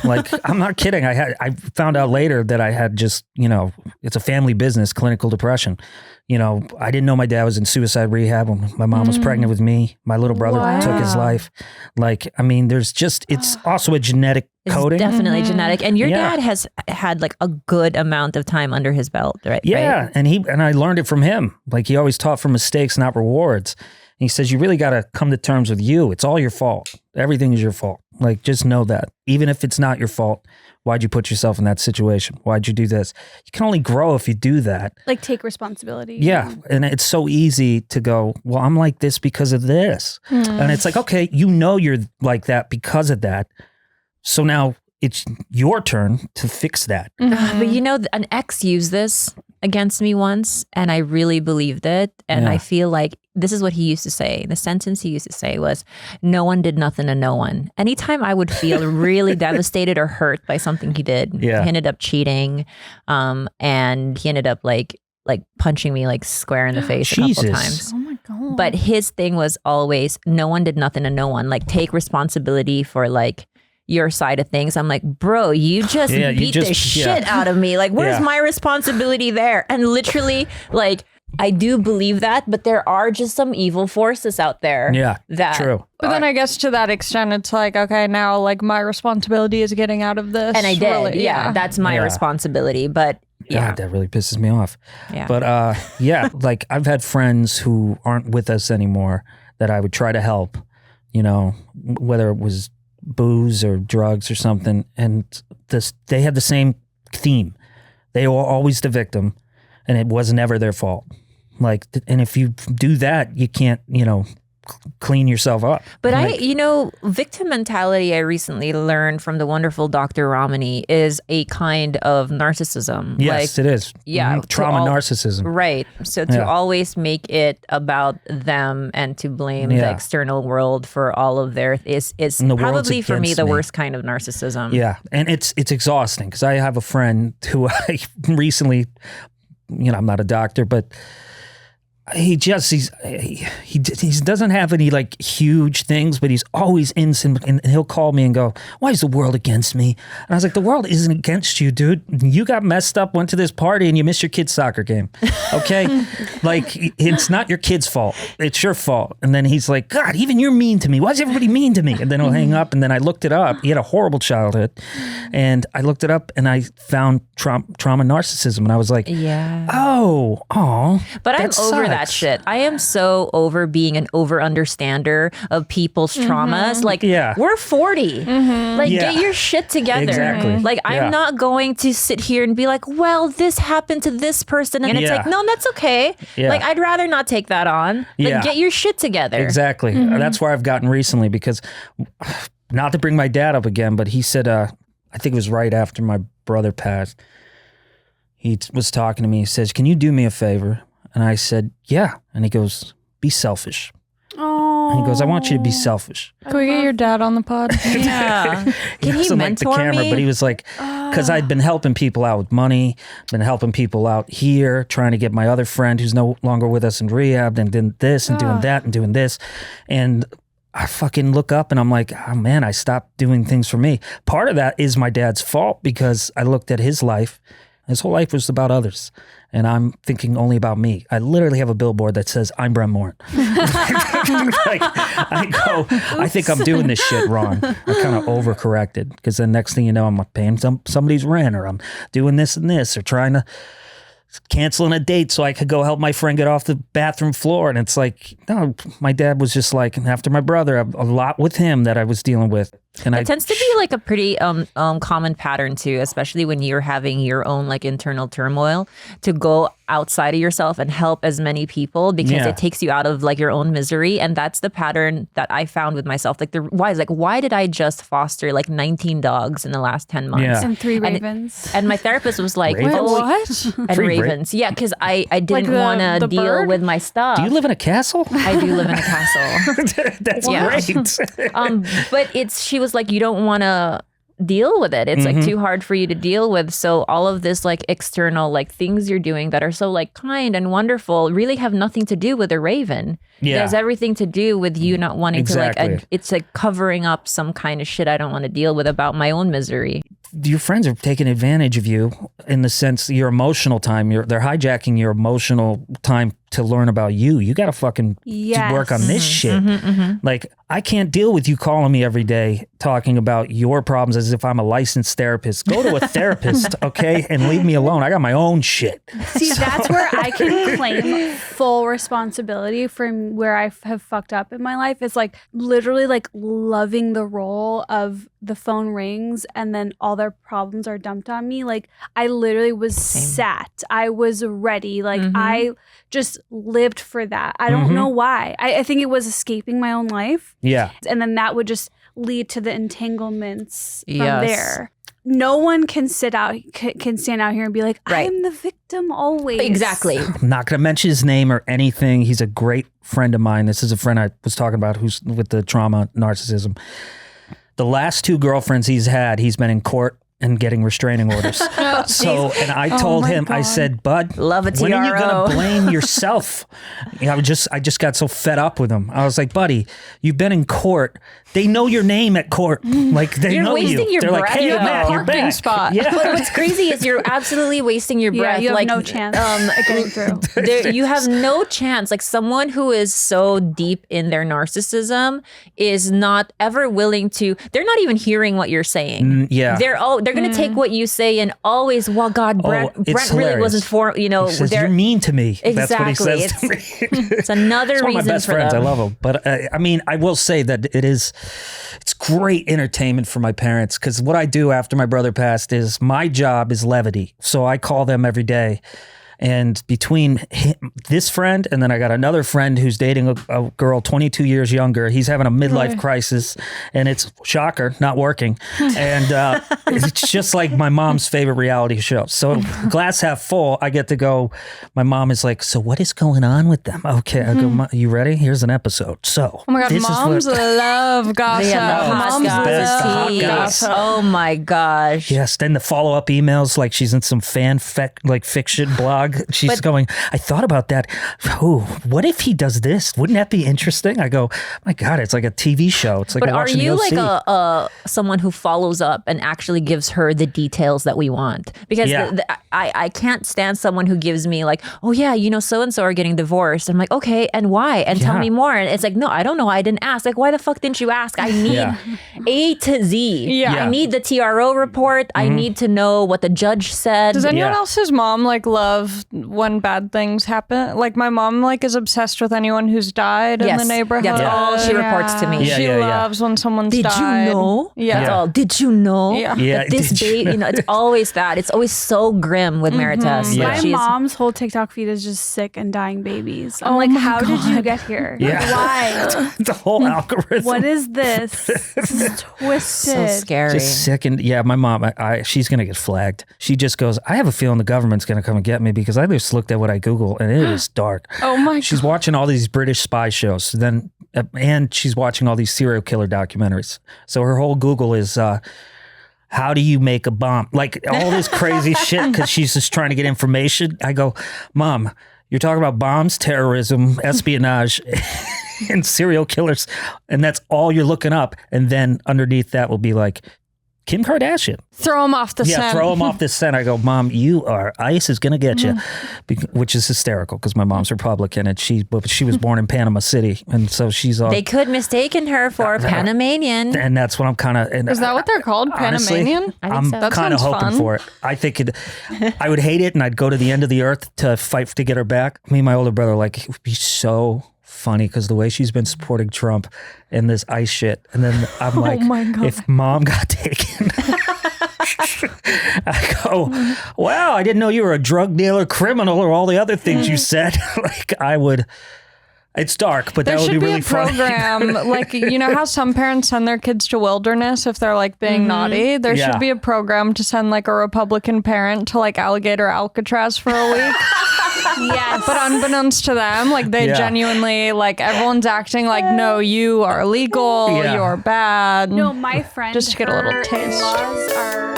Like I'm not kidding. I found out later that I had just, you know, it's a family business, clinical depression. You know, I didn't know my dad was in suicide rehab when my mom was pregnant with me. My little brother took his life. Like, I mean, there's just, it's also a genetic It's coding. definitely genetic. And your Yeah. dad has had like a good amount of time under his belt, right? Yeah, Right? and I learned it from him. Like he always taught from mistakes, not rewards. And he says you really got to come to terms with you. It's all your fault. Everything is your fault. Like just know that. Even if it's not your fault, why'd you put yourself in that situation? Why'd you do this? You can only grow if you do that. Like take responsibility. Yeah, and it's so easy to go, well, I'm like this because of this. And it's like, okay, you know you're like that because of that. So now it's your turn to fix that. But you know, an ex used this against me once, and I really believed it. And Yeah. I feel like this is what he used to say. The sentence he used to say was, no one did nothing to no one. Anytime I would feel really devastated or hurt by something he did, Yeah. he ended up cheating. And he ended up like punching me like square in the face a couple Jesus. times. Oh my God. But his thing was always, no one did nothing to no one. Like, take responsibility for like your side of things. I'm like, bro, you just Yeah, you beat the just- yeah. shit out of me. Like, where's Yeah. my responsibility there? And literally, like, I do believe that, but there are just some evil forces out there. Yeah, that true. But then I guess to that extent, it's like, okay, now like my responsibility is getting out of this. And I did. really, yeah, that's my Yeah. responsibility. But yeah, God, that really pisses me off. yeah. But yeah, like I've had friends who aren't with us anymore that I would try to help, you know, whether it was booze or drugs or something. And they had the same theme. They were always the victim and it was never their fault. Like, and if you do that, you can't, you know, clean yourself up. But Like, victim mentality, I recently learned from the wonderful Dr. Ramani, is a kind of narcissism. yes, it is. yeah, Mhm. Trauma, narcissism. Right. So to Yeah. always make it about them and to blame the Yeah. external world for all of their is And the world's probably for me against the me. worst kind of narcissism. Yeah, and it's exhausting because I have a friend who I recently, you know, I'm not a doctor, but he doesn't have any like huge things, but he's always innocent, and he'll call me and go, "Why is the world against me?" And I was like, "The world isn't against you, dude. You got messed up, went to this party, and you missed your kid's soccer game. Okay, like it's not your kid's fault; it's your fault." And then he's like, "God, even you're mean to me. Why is everybody mean to me?" And then he'll hang up, and then I looked it up. He had a horrible childhood, and I looked it up, and I found trauma narcissism, and I was like, Yeah. "Oh, But I'm that over that sucks. shit. I am so over being an over understander of people's traumas. Like, Yeah. we're 40. Like, Yeah. get your shit together. Exactly. Like, Yeah. I'm not going to sit here and be like, well, this happened to this person. And it's Yeah. like, no, that's okay. Yeah. Like, I'd rather not take that on. Like, Yeah. get your shit together. Exactly. That's where I've gotten recently because, not to bring my dad up again, but he said, I think it was right after my brother passed, he was talking to me. He says, "Can you do me a favor?" And I said, "Yeah." And he goes, "Be selfish." Oh. And he goes, "I want you to be selfish." Can we get your dad on the pod? Yeah. Can he wasn't like the mentor camera, me? but he was like, because I'd been helping people out with money, been helping people out here, trying to get my other friend who's no longer with us in rehab, and doing this and doing that and doing this. And I fucking look up and I'm like, oh man, I stopped doing things for me. Part of that is my dad's fault because I looked at his life His whole life was about others. And I'm thinking only about me. I literally have a billboard that says, I'm Brent Morin. I think I'm doing this shit wrong. I kind of overcorrected because then next thing you know, I'm paying somebody's rent, or I'm doing this and this, or trying to canceling a date so I could go help my friend get off the bathroom floor. And it's like, no, my dad was just like, after my brother, a lot with him that I was dealing with. And it tends to be like a pretty common pattern too, especially when you're having your own like internal turmoil, to go outside of yourself and help as many people, because it takes you out of like your own misery. And that's the pattern that I found with myself. Like why did I just foster like 19 dogs in the last 10 months? Yeah. And 3 ravens. And my therapist was like, Ravens? What? And 3 ravens. Yeah, because I didn't Like want to the deal bird? with my stuff. do you live in a castle? I do live in a castle. That's Yeah. great. But she was like, you don't want to deal with it. It's like too hard for you to deal with. So all of this like external like things you're doing that are so like kind and wonderful really have nothing to do with a raven. Yeah. It has everything to do with you not wanting to Exactly. like, it's like covering up some kind of shit I don't want to deal with about my own misery. Your friends are taking advantage of you in the sense your emotional time. They're hijacking your emotional time to learn about you. You got to fucking work on this shit. Like, I can't deal with you calling me every day talking about your problems as if I'm a licensed therapist. Go to a therapist, okay, and leave me alone. I got my own shit. See, that's where I can claim full responsibility for where I have fucked up in my life. It's like literally like loving the role of the phone rings and then all their problems are dumped on me. Like I literally was sat. I was ready. Like I just lived for that. I don't know why. I think it was escaping my own life. Yeah. And then that would just lead to the entanglements from Yes. there. No one can stand out here and be like, I Right. am the victim always. Exactly. I'm not going to mention his name or anything. He's a great friend of mine. This is a friend I was talking about who's with the trauma narcissism. The last 2 girlfriends he's had, he's been in court and getting restraining orders. And I told him, I said, Bud, Love a when are you TRO. going to blame yourself? I just got so fed up with him. I was like, buddy, you've been in court. They know your name at court. Like they You're know you. wasting your They're like, breath, hey, though. Matt, you're Parking back. spot. Yeah. But what's crazy is you're absolutely wasting your Yeah, breath. you have like, no chance at getting through. you have no chance. Like someone who is so deep in their narcissism is not ever willing to. They're not even hearing what you're saying. Yeah. They're going to take what you say and always. Well, God, Brent it's really hilarious. wasn't for He says, you're mean to me. That's what he Exactly. says to me. It's another It's one of reason my best for friends. them. I love him. But I mean, I will say that it's great entertainment for my parents, because what I do after my brother passed is my job is levity. So I call them every day. And between this friend and then I got another friend who's dating a girl 22 years younger, he's having a midlife crisis, and it's shocker, not working. And it's just like my mom's favorite reality show. So glass half full, I get to go. My mom is like, so what is going on with them? Okay, I go, you ready? Here's an episode. So Oh my God, this is moms what- love gossip. Yeah, the hot Moms gossip. love Tea. gossip. Oh my gosh. Yes, then the follow-up emails, like she's in some fiction blog. She's going, I thought about that. Oh, what if he does this? Wouldn't that be interesting? I go, my God, it's like a TV show. It's like But we're are watching you the like OC. someone who follows up and actually gives her the details that we want? Because Yeah. I can't stand someone who gives me like, oh yeah, so and so are getting divorced. I'm like, okay, and why? And tell Yeah. me more. And it's like, no, I don't know. I didn't ask. Like, why the fuck didn't you ask? I need Yeah. A to Z. Yeah. I need the TRO report. I need to know what the judge said. Does anyone Yeah. else's mom like love when bad things happen? Like my mom like is obsessed with anyone who's died in the Yes. neighborhood. That's all she reports to me. Yeah, She yeah, yeah. loves when someone's Did died. you know? Yeah. That's all. Did you know? Yeah. Yeah, That this did you baby, it's always that. It's always so grim with Maritas. Yeah. Like, My she's- mom's whole TikTok feed is just sick and dying babies. I'm like, how did you get here? Yeah. Like, why? The whole algorithm. What is this? This is twisted. so scary. Just sick. And yeah, my mom, she's going to get flagged. She just goes, I have a feeling the government's going to come and get me, because I just looked at what I Google and it is dark. Oh my She's watching all these British spy shows, then, and she's watching all these serial killer documentaries. So her whole Google is, how do you make a bomb? Like all this crazy shit, because she's just trying to get information. I go, Mom, you're talking about bombs, terrorism, espionage, and serial killers, and that's all you're looking up. And then underneath that will be like, Kim Kardashian. Throw him off the Yeah, scent. throw him off the scent. I go, Mom, ICE is going to get you, which is hysterical because my mom's Republican and she was born in Panama City. And so she's all. They could mistaken her for Panamanian. And that's what I'm kind of. Is that what they're called? Honestly, Panamanian? I think I'm so. That kind of sounds hoping fun. for it. I think I would hate it and I'd go to the end of the earth to fight to get her back. Me and my older brother, like, it would be so funny because the way she's been supporting Trump and this ICE shit. And then I'm like, my God. if Mom got taken. I go, wow, I didn't know you were a drug dealer, criminal, or all the other things you said. Like, I would. It's dark, but There that would should be be really a funny. program, like, you know how some parents send their kids to wilderness if they're like being naughty? There Yeah. should be a program to send like a Republican parent to like Alligator Alcatraz for a week. Yes. But unbeknownst to them, like they Yeah. genuinely, like everyone's acting like, no, you are illegal, Yeah. you're bad. No, my friend. Just to get a little her taste. in-laws are.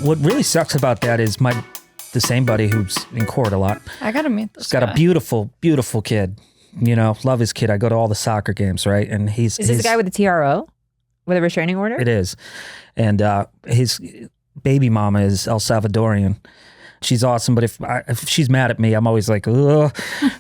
What really sucks about that is the same buddy who's in court a lot. I gotta meet this He's got guy. a beautiful, beautiful kid. You know, love his kid. I go to all the soccer games, right? And Is this the guy with the TRO? With a restraining order? It is. And his baby mama is El Salvadorian. She's awesome, but if she's mad at me, I'm always like, ugh,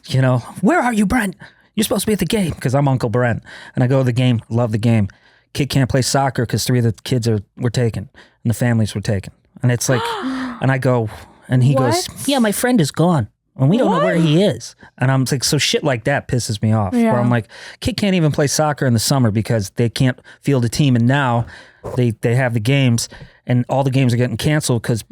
you know, where are you, Brent? You're supposed to be at the game because I'm Uncle Brent. And I go to the game, love the game. Kid can't play soccer because 3 of the kids were taken and the families were taken. And it's like, and I go, and he goes, yeah, my friend is gone. And we don't know where he is. And I'm like, so shit like that pisses me off. Yeah. Where I'm like, kid can't even play soccer in the summer because they can't field a team. And now they have the games and all the games are getting canceled because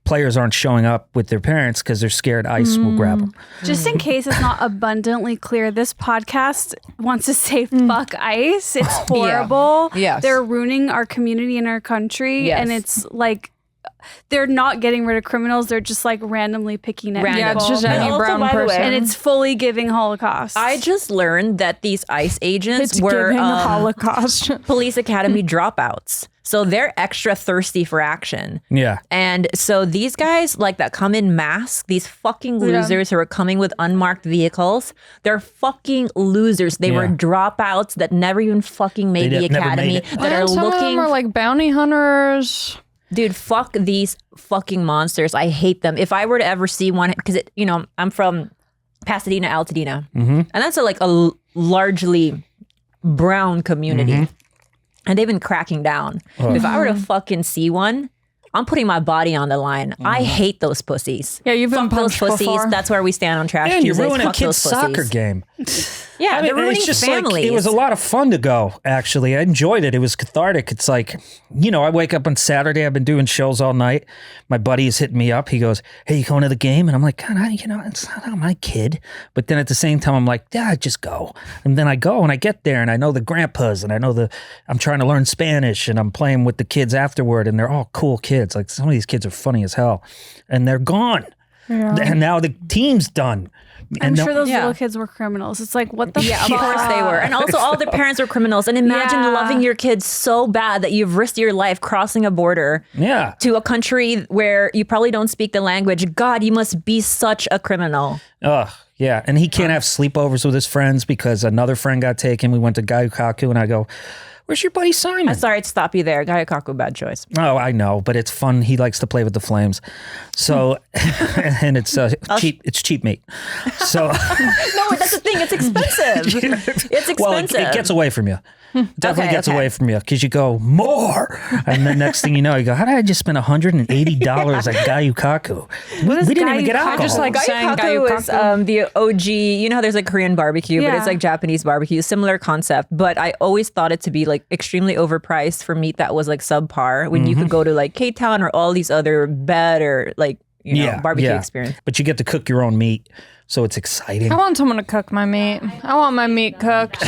players aren't showing up with their parents because they're scared ICE will grab them. Just in case it's not abundantly clear, this podcast wants to say fuck ICE. It's horrible. Yes. They're ruining our community and our country. Yes. And it's like, they're not getting rid of criminals. They're just like randomly picking at Random. Yeah, it's people. just And any also, brown by the way, person. And it's fully giving Holocaust. I just learned that these ICE agents It's were giving Holocaust. police academy dropouts. So they're extra thirsty for action. Yeah. And so these guys like that come in masks, these fucking losers who are coming with unmarked vehicles, they're fucking losers. They were Yeah. dropouts that never even fucking made the never academy, made it. that are And some of them looking. are like bounty hunters. Dude, fuck these fucking monsters. I hate them. If I were to ever see one, because I'm from Pasadena, Altadena, and that's like a largely brown community, and they've been cracking down. If I were to fucking see one, I'm putting my body on the line. I hate those pussies. Yeah, you've been Fuck those punched pussies. before. That's where we stand on Trash And you're Tuesdays. ruining Fuck kids' those pussies. soccer game. Yeah, I they're mean, ruining it's just families. like, it was a lot of fun to go, actually. I enjoyed it. It was cathartic. It's like, you know, I wake up on Saturday. I've been doing shows all night. My buddy is hitting me up. He goes, hey, you going to the game? And I'm like, God, it's not my kid. But then at the same time, I'm like, yeah, just go. And then I go and I get there and I know the grandpas and I'm trying to learn Spanish and I'm playing with the kids afterward and they're all cool kids. Like some of these kids are funny as hell and they're gone. Yeah. And now the team's done. I'm And sure those Yeah. little kids were criminals. It's like, what the Yeah, fuck? of course they were. And also all their parents were criminals. And imagine Yeah. loving your kids so bad that you've risked your life crossing a border yeah. to a country where you probably don't speak the language. God, you must be such a criminal. Ugh, yeah. And he can't have sleepovers with his friends because another friend got taken. We went to Gayukaku and I go, where's your buddy Simon? I'm sorry to stop you there. Gayakaku, bad choice. Oh, I know, but it's fun. He likes to play with the flames. So, and it's cheap. It's cheap meat. So, No, that's the thing. It's expensive. It's expensive. well, it gets away from you. Definitely Okay, gets okay. away from you because you go more, and then next thing you know, you go, how did I just spend $180 at Gayukaku? We didn't even get Gayukaku? alcohol. Just like saying Gayukaku is Gayukaku. the OG. You know how there's like Korean barbecue, but Yeah. it's like Japanese barbecue. Similar concept. But I always thought it to be like extremely overpriced for meat that was like subpar when you could go to like K-Town or all these other better like barbecue experience. But you get to cook your own meat, so it's exciting. I want someone to cook my meat. I want my meat cooked.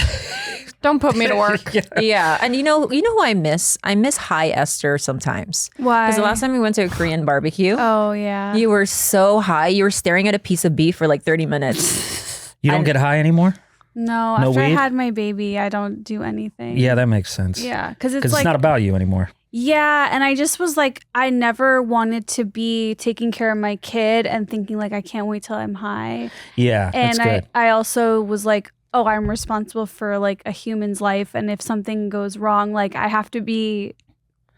Don't put me to work. Yeah, and you know who I miss? I miss Hi Esther sometimes. Why? Because the last time we went to a Korean barbecue, Oh, yeah. you were so high. You were staring at a piece of beef for like 30 minutes. You don't get high anymore? No, No after I weed? had my baby, I don't do anything. Yeah, that makes sense. Yeah, because Because it's like, it's not about you anymore. yeah, and I just was like, I never wanted to be taking care of my kid and thinking like, I can't wait till I'm high. Yeah, And that's good. I also was like, oh, I'm responsible for like a human's life, and if something goes wrong, like I have to be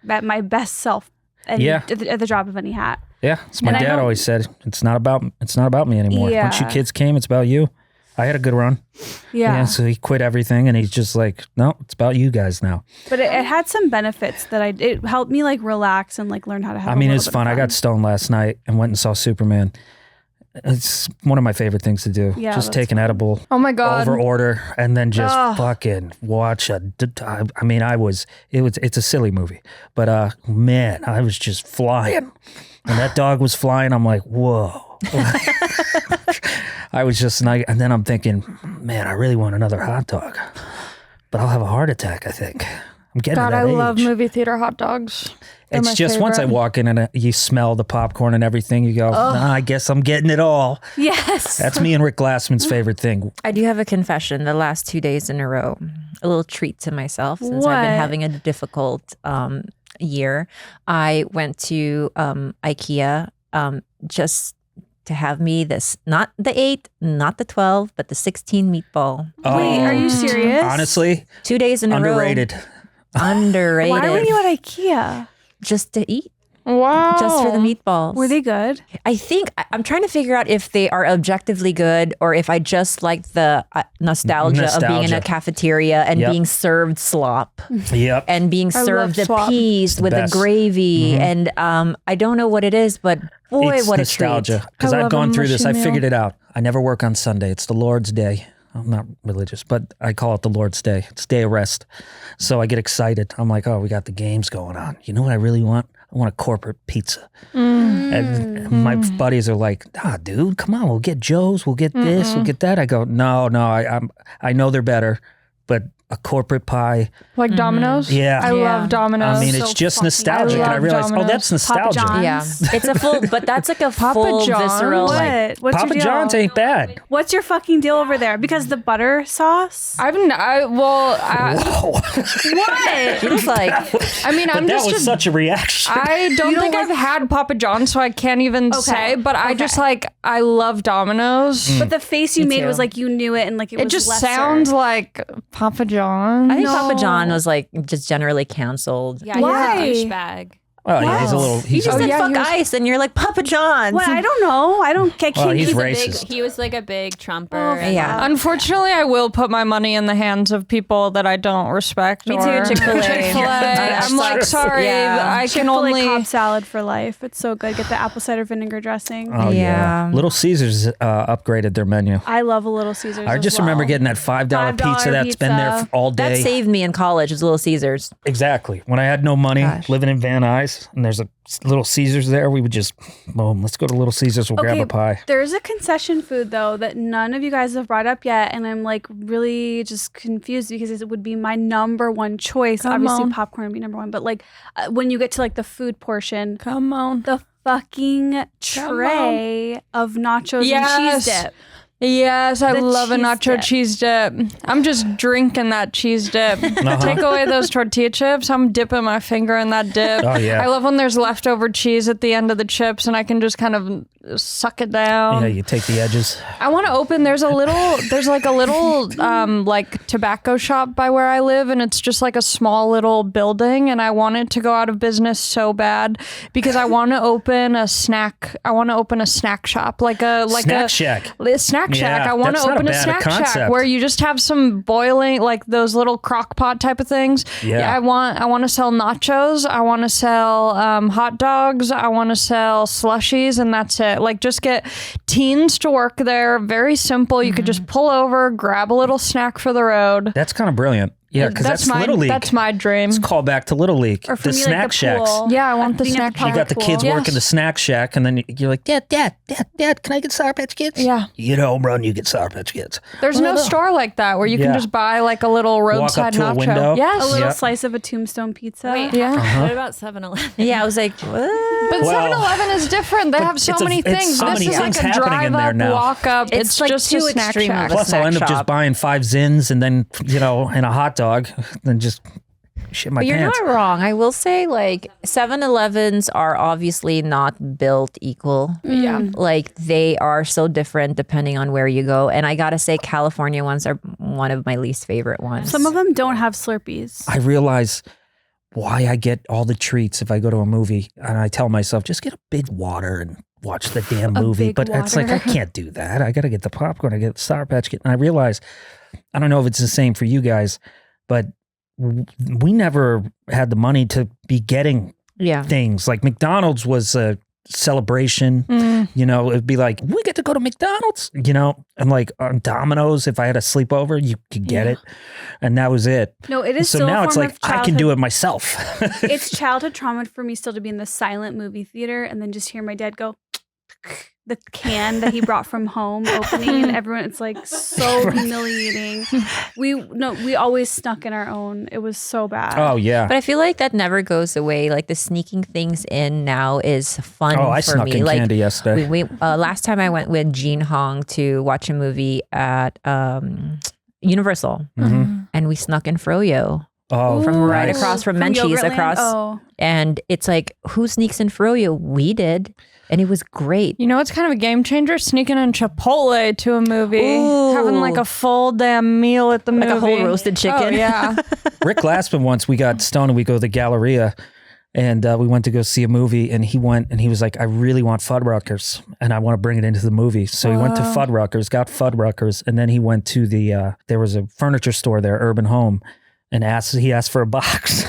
at my best self and at the drop of any hat. Yeah, as my dad always said, it's not about me anymore. Yeah. Once you kids came, it's about you. I had a good run. Yeah. So he quit everything, and he's just like, no, it's about you guys now. But it had some benefits that it helped me like relax and like learn how to have. I mean, it's fun. I got stoned last night and went and saw Superman. It's one of my favorite things to do. Yeah, just that's take an edible. Oh my God. Over order and then just fucking watch it's a silly movie, but man, I was just flying. And that dog was flying. I'm like, whoa. I was just, and then I'm thinking, man, I really want another hot dog, but I'll have a heart attack, I think. I'm getting to that I age. love movie theater hot dogs. They're It's my just once I favorite. walk in and you smell the popcorn and everything, you go, nah, I guess I'm getting it all. Yes. That's me and Rick Glassman's favorite thing. I do have a confession. The last 2 days in a row, a little treat to myself since I've been What? having a difficult year. I went to IKEA just to have me this, not the 8, not the 12, but the 16 meatball. Wait, are you serious? Honestly, 2 days in a row. underrated. Underrated. Why were you at IKEA? Just to eat, Wow. just for the meatballs. Were they good? I think I'm trying to figure out if they are objectively good or if I just like the nostalgia of being in a Nostalgia. cafeteria and Yep. being served slop Yep. and being served the slop. peas the with the best. gravy. And I don't know what it is, but boy, It's what a nostalgia. treat. Because I I've love gone a through this. I mushy figured meal. it out. I never work on Sunday. It's the Lord's Day. I'm not religious, but I call it the Lord's Day. It's day of rest. So I get excited. I'm like, oh, we got the games going on. You know what I really want? I want a corporate pizza. And my buddies are like, dude, come on. We'll get Joe's. We'll get this. We'll get that. I go, no. I know they're better, but a corporate pie. Like Dominoes? Yeah. I love Dominoes. I mean, so it's just fucking- nostalgic. I And I love realized, Domino's. that's nostalgia. Papa Yeah, John's? it's a full, but that's like a full John's? visceral. Like, What's Papa your deal? John's ain't bad. What's your fucking deal over there? Because the butter sauce. What? he was like, I mean, But I'm that just was such a reaction. I don't think I've had Papa John's, so I can't even say. But I just I love Domino's. Mm. But the face you Me made too. was like you knew it and like it It was just lesser. sounds like Papa John. I think Papa John was like just generally canceled. Yeah, Why? he's a douchebag. Oh, yeah, he's a little. He just said fuck ice, and you're like Papa John's. What? I don't know. I can't. Well, he's He's a racist. he was like a big Trumper. Yeah. Unfortunately, I will put my money in the hands of people that I don't respect. Me too, or- Chick-fil-A. Chick-fil-A. I'm like, sorry, Yeah. I can Chick-fil-A only. Cobb salad for life. It's so good. Get the apple cider vinegar dressing. Oh, yeah. Yeah. Little Caesars upgraded their menu. I love a Little Caesars. I as just well. remember getting that $5 $5 pizza that's been there pizza. all That day. saved me in college. Was Little Caesars. Exactly. When I had no money, Gosh. living in Van Nuys, and there's a Little Caesars there, we would just, boom, let's go to Little Caesars. We'll grab a pie. There's a concession food though that none of you guys have brought up yet, and I'm like really just confused because it would be my number one choice. Obviously, on. popcorn would be number one, but like when you get to like the food portion, Come on. the fucking tray of nachos and cheese dip. Yes, I The love a cheese nacho dip. cheese dip. I'm just drinking that cheese dip. Take away those tortilla chips. I'm dipping my finger in that dip. Oh, yeah. I love when there's leftover cheese at the end of the chips and I can just kind of suck it down. Yeah, you take the edges. I want to open. There's like a little like tobacco shop by where I live, and it's just like a small little building. And I want it to go out of business so bad because I want to open a snack. I want to open a snack shop, like a Snack Shack. Snack shack. Yeah, I want to that's not a open a bad snack shack concept. where you just have some boiling, like those little crock pot type of things. Yeah. I want to sell nachos. I want to sell hot dogs. I want to sell slushies, and that's it. Like, just get teens to work there. Very simple. You could just pull over, grab a little snack for the road. That's kind of brilliant. Yeah, because that's my Little League. That's my dream. Let's call back to Little League. Or for The me, snack like the shacks. pool. Yeah, I want the Being at snack shack. You got the kids Yes. working the snack shack, and then you're like, Dad, can I get Sour Patch Kids? Yeah. You get a home run, you get Sour Patch Kids. There's no store like that where you can Yeah. just buy like a little roadside to a nacho. window. Yes. A little Yeah. slice of a Tombstone pizza. Wait, Yeah. what about 7-Eleven? Yeah, I was like, what? But Well, 7-Eleven is different. They have so it's many things. so This many is things like a happening in drive there up, now. walk up. It's It's like just too a snack extreme of shack. a Plus, I'll snack end up just shop. buying 5 Zins and then, and a hot dog, then just shit my But you're pants. not wrong. I will say, like, 7-Elevens are obviously not built equal. Yeah. Like, they are so different depending on where you go. And I gotta say, California ones are one of my least favorite ones. Some of them don't have Slurpees. I realize why I get all the treats if I go to a movie, and I tell myself, just get a big water and watch the damn A movie. big But it's like, I water. can't do that. I got to get the popcorn. I get the Sour Patch Kid. And I realize, I don't know if it's the same for you guys, but we never had the money to be getting Yeah. things. Like McDonald's was a celebration. You know, it'd be like, we get to go to McDonald's, you know, and like on Dominoes, if I had a sleepover, you could get it. And that was it. No, it is So still now a it's form like, of I can do childhood- it myself. It's childhood trauma for me still to be in the silent movie theater and then just hear my dad go the can that he brought from home opening, and everyone, it's like so humiliating. We always snuck in our own. It was so bad. Oh, yeah. But I feel like that never goes away. Like, the sneaking things in now is fun Oh, I for snuck me. in Like, candy yesterday. we last time I went with Jean Hong to watch a movie at Universal, and we snuck in froyo Oh, from right nice. across from From Menchie's Yogurtland? across. Oh. And it's like, who sneaks in froyo? We did, and it was great. You know, it's kind of a game changer, sneaking in Chipotle to a movie, having like a full damn meal at the movie. Like a whole roasted chicken. Oh, yeah. Rick Glassman once, we got stoned and we go to the Galleria, and we went to go see a movie, and he went and he was like, I really want Fuddruckers and I want to bring it into the movie. So he went to Fuddruckers, got Fuddruckers, and then he went to the there was a furniture store there, Urban Home, and he asked for a box.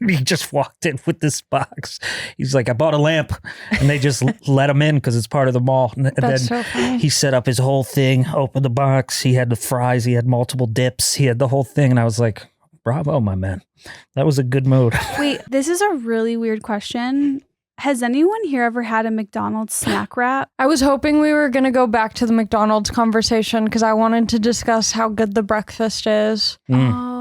He just walked in with this box. He's like, I bought a lamp, and they just let him in because it's part of the mall. And That's then so funny. he set up his whole thing, opened the box. He had the fries. He had multiple dips. He had the whole thing. And I was like, bravo, my man. That was a good mood. Wait, this is a really weird question. Has anyone here ever had a McDonald's snack wrap? I was hoping we were going to go back to the McDonald's conversation because I wanted to discuss how good the breakfast is.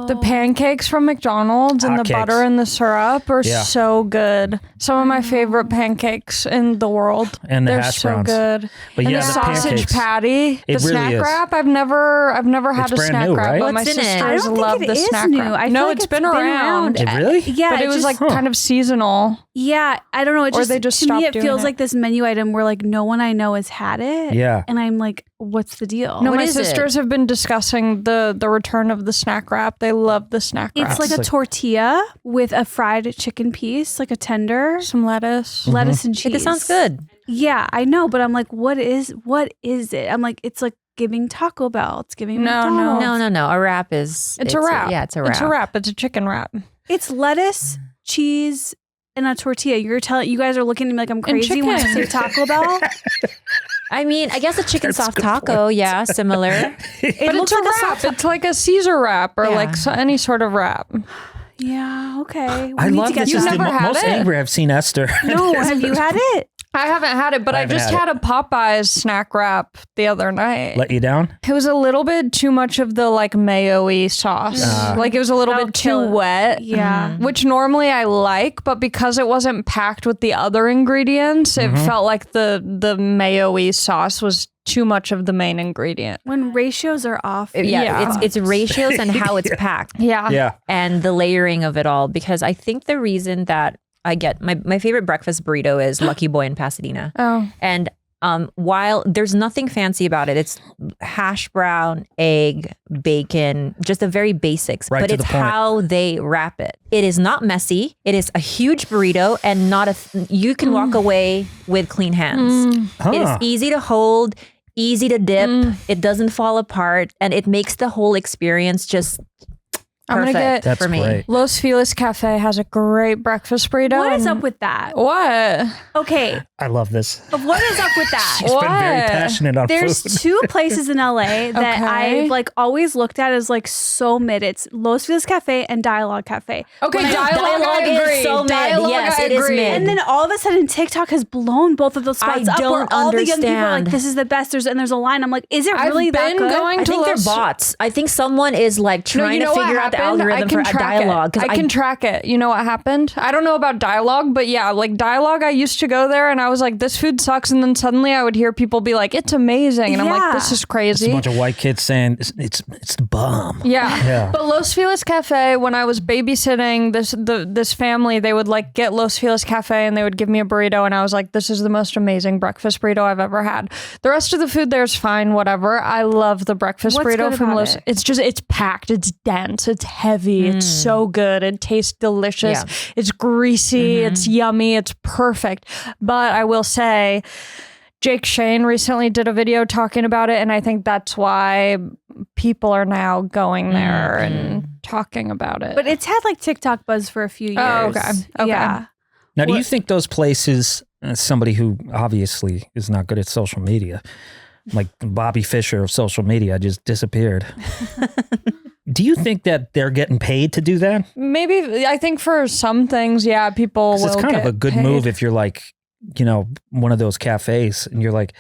The pancakes from McDonald's and the Hotcakes. butter and the syrup are Yeah. so good. Some of my favorite pancakes in the world. And the They're hash so browns. good. But And yeah, the the sausage pancakes. patty, It the really snack is. wrap. I've never had It's a brand snack new, wrap, right? but my What's in it? sisters I don't love think the it is snack new. wrap. I feel No, like it's been around. It really? Yeah, But it was just, like kind of seasonal. yeah, I don't know. It Or just, they just to me, stopped it doing feels it. like this menu item where like no one I know has had it. Yeah. And I'm like, what's the deal? No, What my is it? sisters have been discussing the return of the snack wrap. They love the snack wrap. It's like a like- tortilla with a fried chicken piece, like a tender, some lettuce. lettuce and cheese. It sounds good. Yeah, I know, but I'm like, what is it? I'm like, it's like giving Taco Bell. It's giving No, McDonald's. No. A wrap is. It's a wrap. Yeah, it's a wrap. It's a wrap. It's a chicken wrap. It's lettuce, cheese, and a tortilla. You're telling you guys are looking at me like I'm crazy when I chicken. say Taco Bell. I mean, I guess a chicken That's a soft good taco. Yeah, similar. It But looks it's a like a wrap. soft. It's like a Caesar wrap or Yeah. like any sort of wrap. Yeah. Okay. We I need love to get this. You've Is that. the never had most it? angry I've seen Esther. No, have you had it? I haven't had it, but I I, haven't just had had a Popeyes snack wrap the other night. Let you down? It was a little bit too much of the like mayo-y sauce. Like it was a little That'll bit kill too it. wet. Yeah. Which normally I like, but because it wasn't packed with the other ingredients, it felt like the mayo-y sauce was too much of the main ingredient. When ratios are off. Yeah. It's ratios and how it's packed. Yeah. Yeah. And the layering of it all. Because I think the reason that I get my favorite breakfast burrito is Lucky Boy in Pasadena. Oh. And while there's nothing fancy about it, it's hash brown, egg, bacon, just the very basics. Right but to it's the point. how they wrap it. It is not messy. It is a huge burrito and not you can walk away with clean hands. It is Huh. easy to hold, easy to dip. It doesn't fall apart, and it makes the whole experience just I'm gonna perfect get That's for me. great. Los Feliz Cafe has a great breakfast burrito. What is and- up with that? What? Okay. I love this. What is up with that? She's been very What? passionate on There's food. two places in LA that Okay. I've like always looked at as like so mid. It's Los Feliz Cafe and Dialogue Cafe. Okay, When I- dialogue I is agree. so mid. Dialogue, Yes, I it is agree. mid. And then all of a sudden TikTok has blown both of those spots up where don't all the young people are like, understand. this is the best. There's a line. I'm like, is it I've really that been good? going I to think they're Los- bots. I think someone is like trying to figure out the algorithm for a dialogue. I can track it. You know what happened? I don't know about dialogue, but yeah, like dialogue, I used to go there and I was like, this food sucks. And then suddenly I would hear people be like, it's amazing. And I'm like, this is It's crazy. a bunch of white kids saying it's the bomb. Yeah. But Los Feliz Cafe, when I was babysitting this family, they would like get Los Feliz Cafe and they would give me a burrito. And I was like, this is the most amazing breakfast burrito I've ever had. The rest of the food there is fine, whatever. I love the breakfast What's burrito good from about Los. it? It's packed. It's dense. It's heavy. It's so good. It tastes delicious. Yeah. It's greasy. It's yummy. It's perfect. But I will say, Jake Shane recently did a video talking about it, and I think that's why people are now going there and talking about it. But it's had like TikTok buzz for a few years. Oh, okay. Yeah. Now, do you think those places, as somebody who obviously is not good at social media, like Bobby Fischer of social media, just disappeared. Do you think that they're getting paid to do that? Maybe, I think for some things, yeah, people will It's kind get of a good paid. move if you're like, one of those cafes and you're like,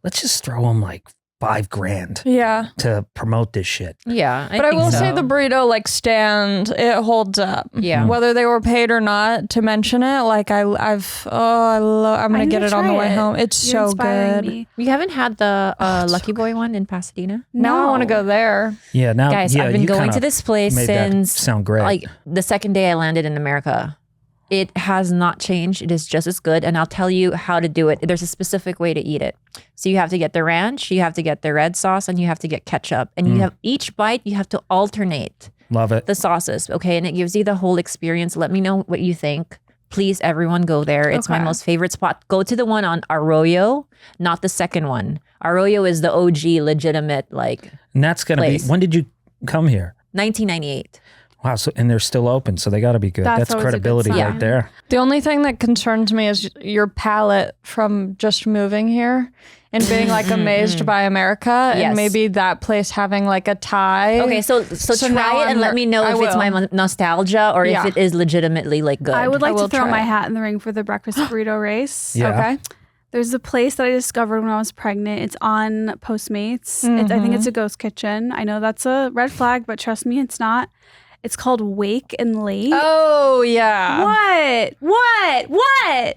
let's just throw them like $5,000 Yeah. to promote this shit. Yeah. But I think will so. say the burrito stand, it holds up. Yeah. Whether they were paid or not to mention it, like I'm gonna need get to it on the try way it. home. It's You're so inspiring good. me. You haven't had the it's Lucky so Boy one in Pasadena? Now I want to go there. Yeah. Now, Guys, yeah, I've been you going kinda to this place made that since sound great. like the second day I landed in America. It has not changed. It is just as good. And I'll tell you how to do it. There's a specific way to eat it. So you have to get the ranch, you have to get the red sauce, and you have to get ketchup. And you have each bite, you have to alternate Love it. the sauces. Okay. And it gives you the whole experience. Let me know what you think. Please, everyone, go there. It's my Okay. most favorite spot. Go to the one on Arroyo, not the second one. Arroyo is the OG legitimate, like And that's going to be, place. when did you come here? 1998. Wow. So, and they're still open. So they got to be good. That's That's always a good credibility sign. right there. The only thing that concerns me is your palate from just moving here and being like amazed by America Yes. and maybe that place having like a tie. Okay, so So try now it and I'm let me know I if it's my will. nostalgia or Yeah. if it is legitimately like good. I would like will to throw try my it. hat in the ring for the breakfast burrito race. Yeah. Okay. There's a place that I discovered when I was pregnant. It's on Postmates. I think it's a ghost kitchen. I know that's a red flag, but trust me, it's not. It's called Wake and Lake. Oh, yeah. What? What?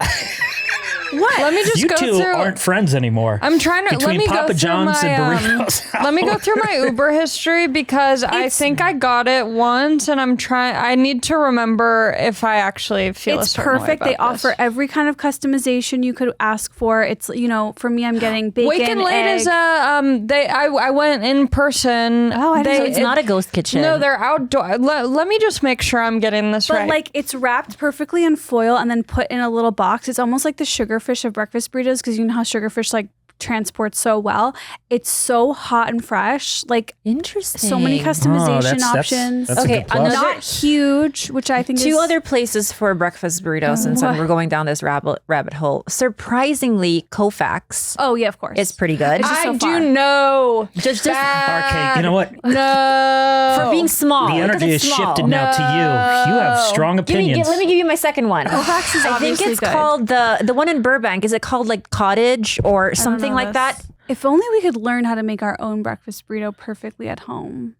Let me just You go two through. aren't friends anymore. I'm trying to let Between me Papa go through John's my, and Burritos. let me go through my Uber history because I think I got it once, and I need to remember if I actually feel. It's a certain way perfect. They about offer this. every kind of customization you could ask for. It's, for me, I'm getting bacon, Wake and Late egg. is I went in person. Oh, I didn't know it's not a ghost kitchen. No, they're outdoor. Let me just make sure I'm getting this But right. like it's wrapped perfectly in foil and then put in a little box. It's almost like the sugarfish of breakfast burritos because you know how sugarfish like transports so well. It's so hot and fresh. Like Interesting. so many customization that's- options. that's a Okay, good plus. another- Not huge, which I think Two is other places for breakfast burritos, since What? we're going down this rabbit hole. Surprisingly, Koufax Oh yeah, of course. is pretty good. It's just so I far. do know. Just Arcade. You know what? No. for being small. The because energy it's is small. shifted now to you. You have strong Let opinions. me give you my second one. Koufax is I think obviously it's good. called the one in Burbank. Is it called like Cottage or something know like that? this. If only we could learn how to make our own breakfast burrito perfectly at home.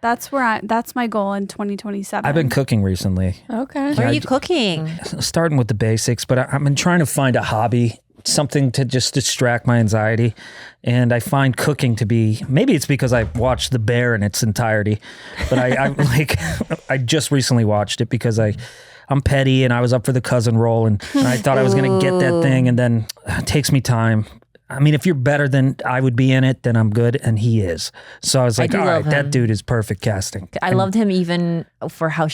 That's my goal in 2027. I've been cooking recently, Okay. What are you cooking? starting with the basics, but I've been trying to find a hobby, something to just distract my anxiety. And I find cooking to be, maybe it's because I watched The Bear in its entirety, but I like, I just recently watched it because I'm petty and I was up for the cousin role and I thought I was going to get that thing, and then it takes me time. I mean, if you're better than I would be in it, then I'm good, and he is. So I was like, do all right, love that him. dude is perfect casting. I loved him even for how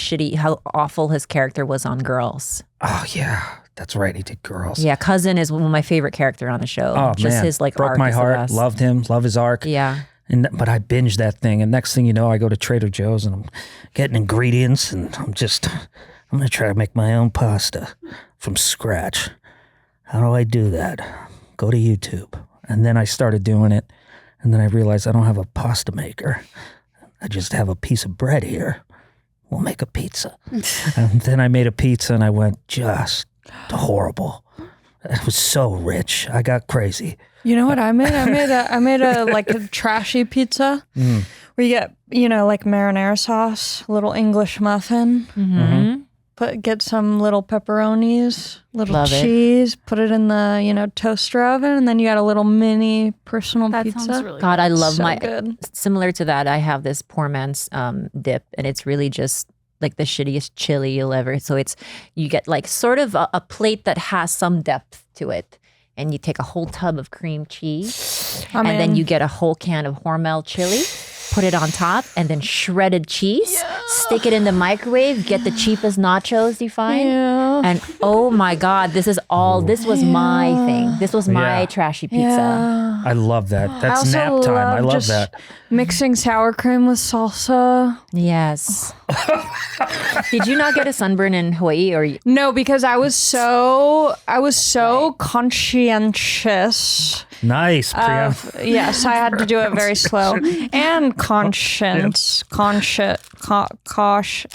awful his character was on Girls. Oh yeah, that's right. He did Girls. Yeah, Cousin is one of my favorite character on the show. Oh Just man, his like broke arc my is the heart. best. Loved him. Love his arc. Yeah. But I binged that thing, and next thing you know, I go to Trader Joe's and I'm getting ingredients, and I'm gonna try to make my own pasta from scratch. How do I do that? Go to YouTube, and then I started doing it, and then I realized I don't have a pasta maker. I just have a piece of bread here. We'll make a pizza. And then I made a pizza, and I went just horrible. It was so rich. I got crazy. You know what I made? I made a like a trashy pizza where you get like marinara sauce, a little English muffin, Get some little pepperonis, little Love it. cheese, put it in the, toaster oven, and then you got a little mini personal That pizza. sounds really God, I love So my good. similar to that. I have this poor man's dip, and it's really just like the shittiest chili you'll ever. So you get like sort of a plate that has some depth to it, and you take a whole tub of cream cheese, and then you get a whole can of Hormel chili. Put it on top, and then shredded cheese. Stick it in the microwave. Get the cheapest nachos you find. Yeah. And oh my God, this was my thing. This was my Yeah. trashy pizza. Yeah. I love that. That's also nap time. I love just that. Mixing sour cream with salsa. Yes. Did you not get a sunburn in Hawaii or? No, because I was so conscientious. Nice, Priya. Yes, I had to do it very slow and conscience, cautious.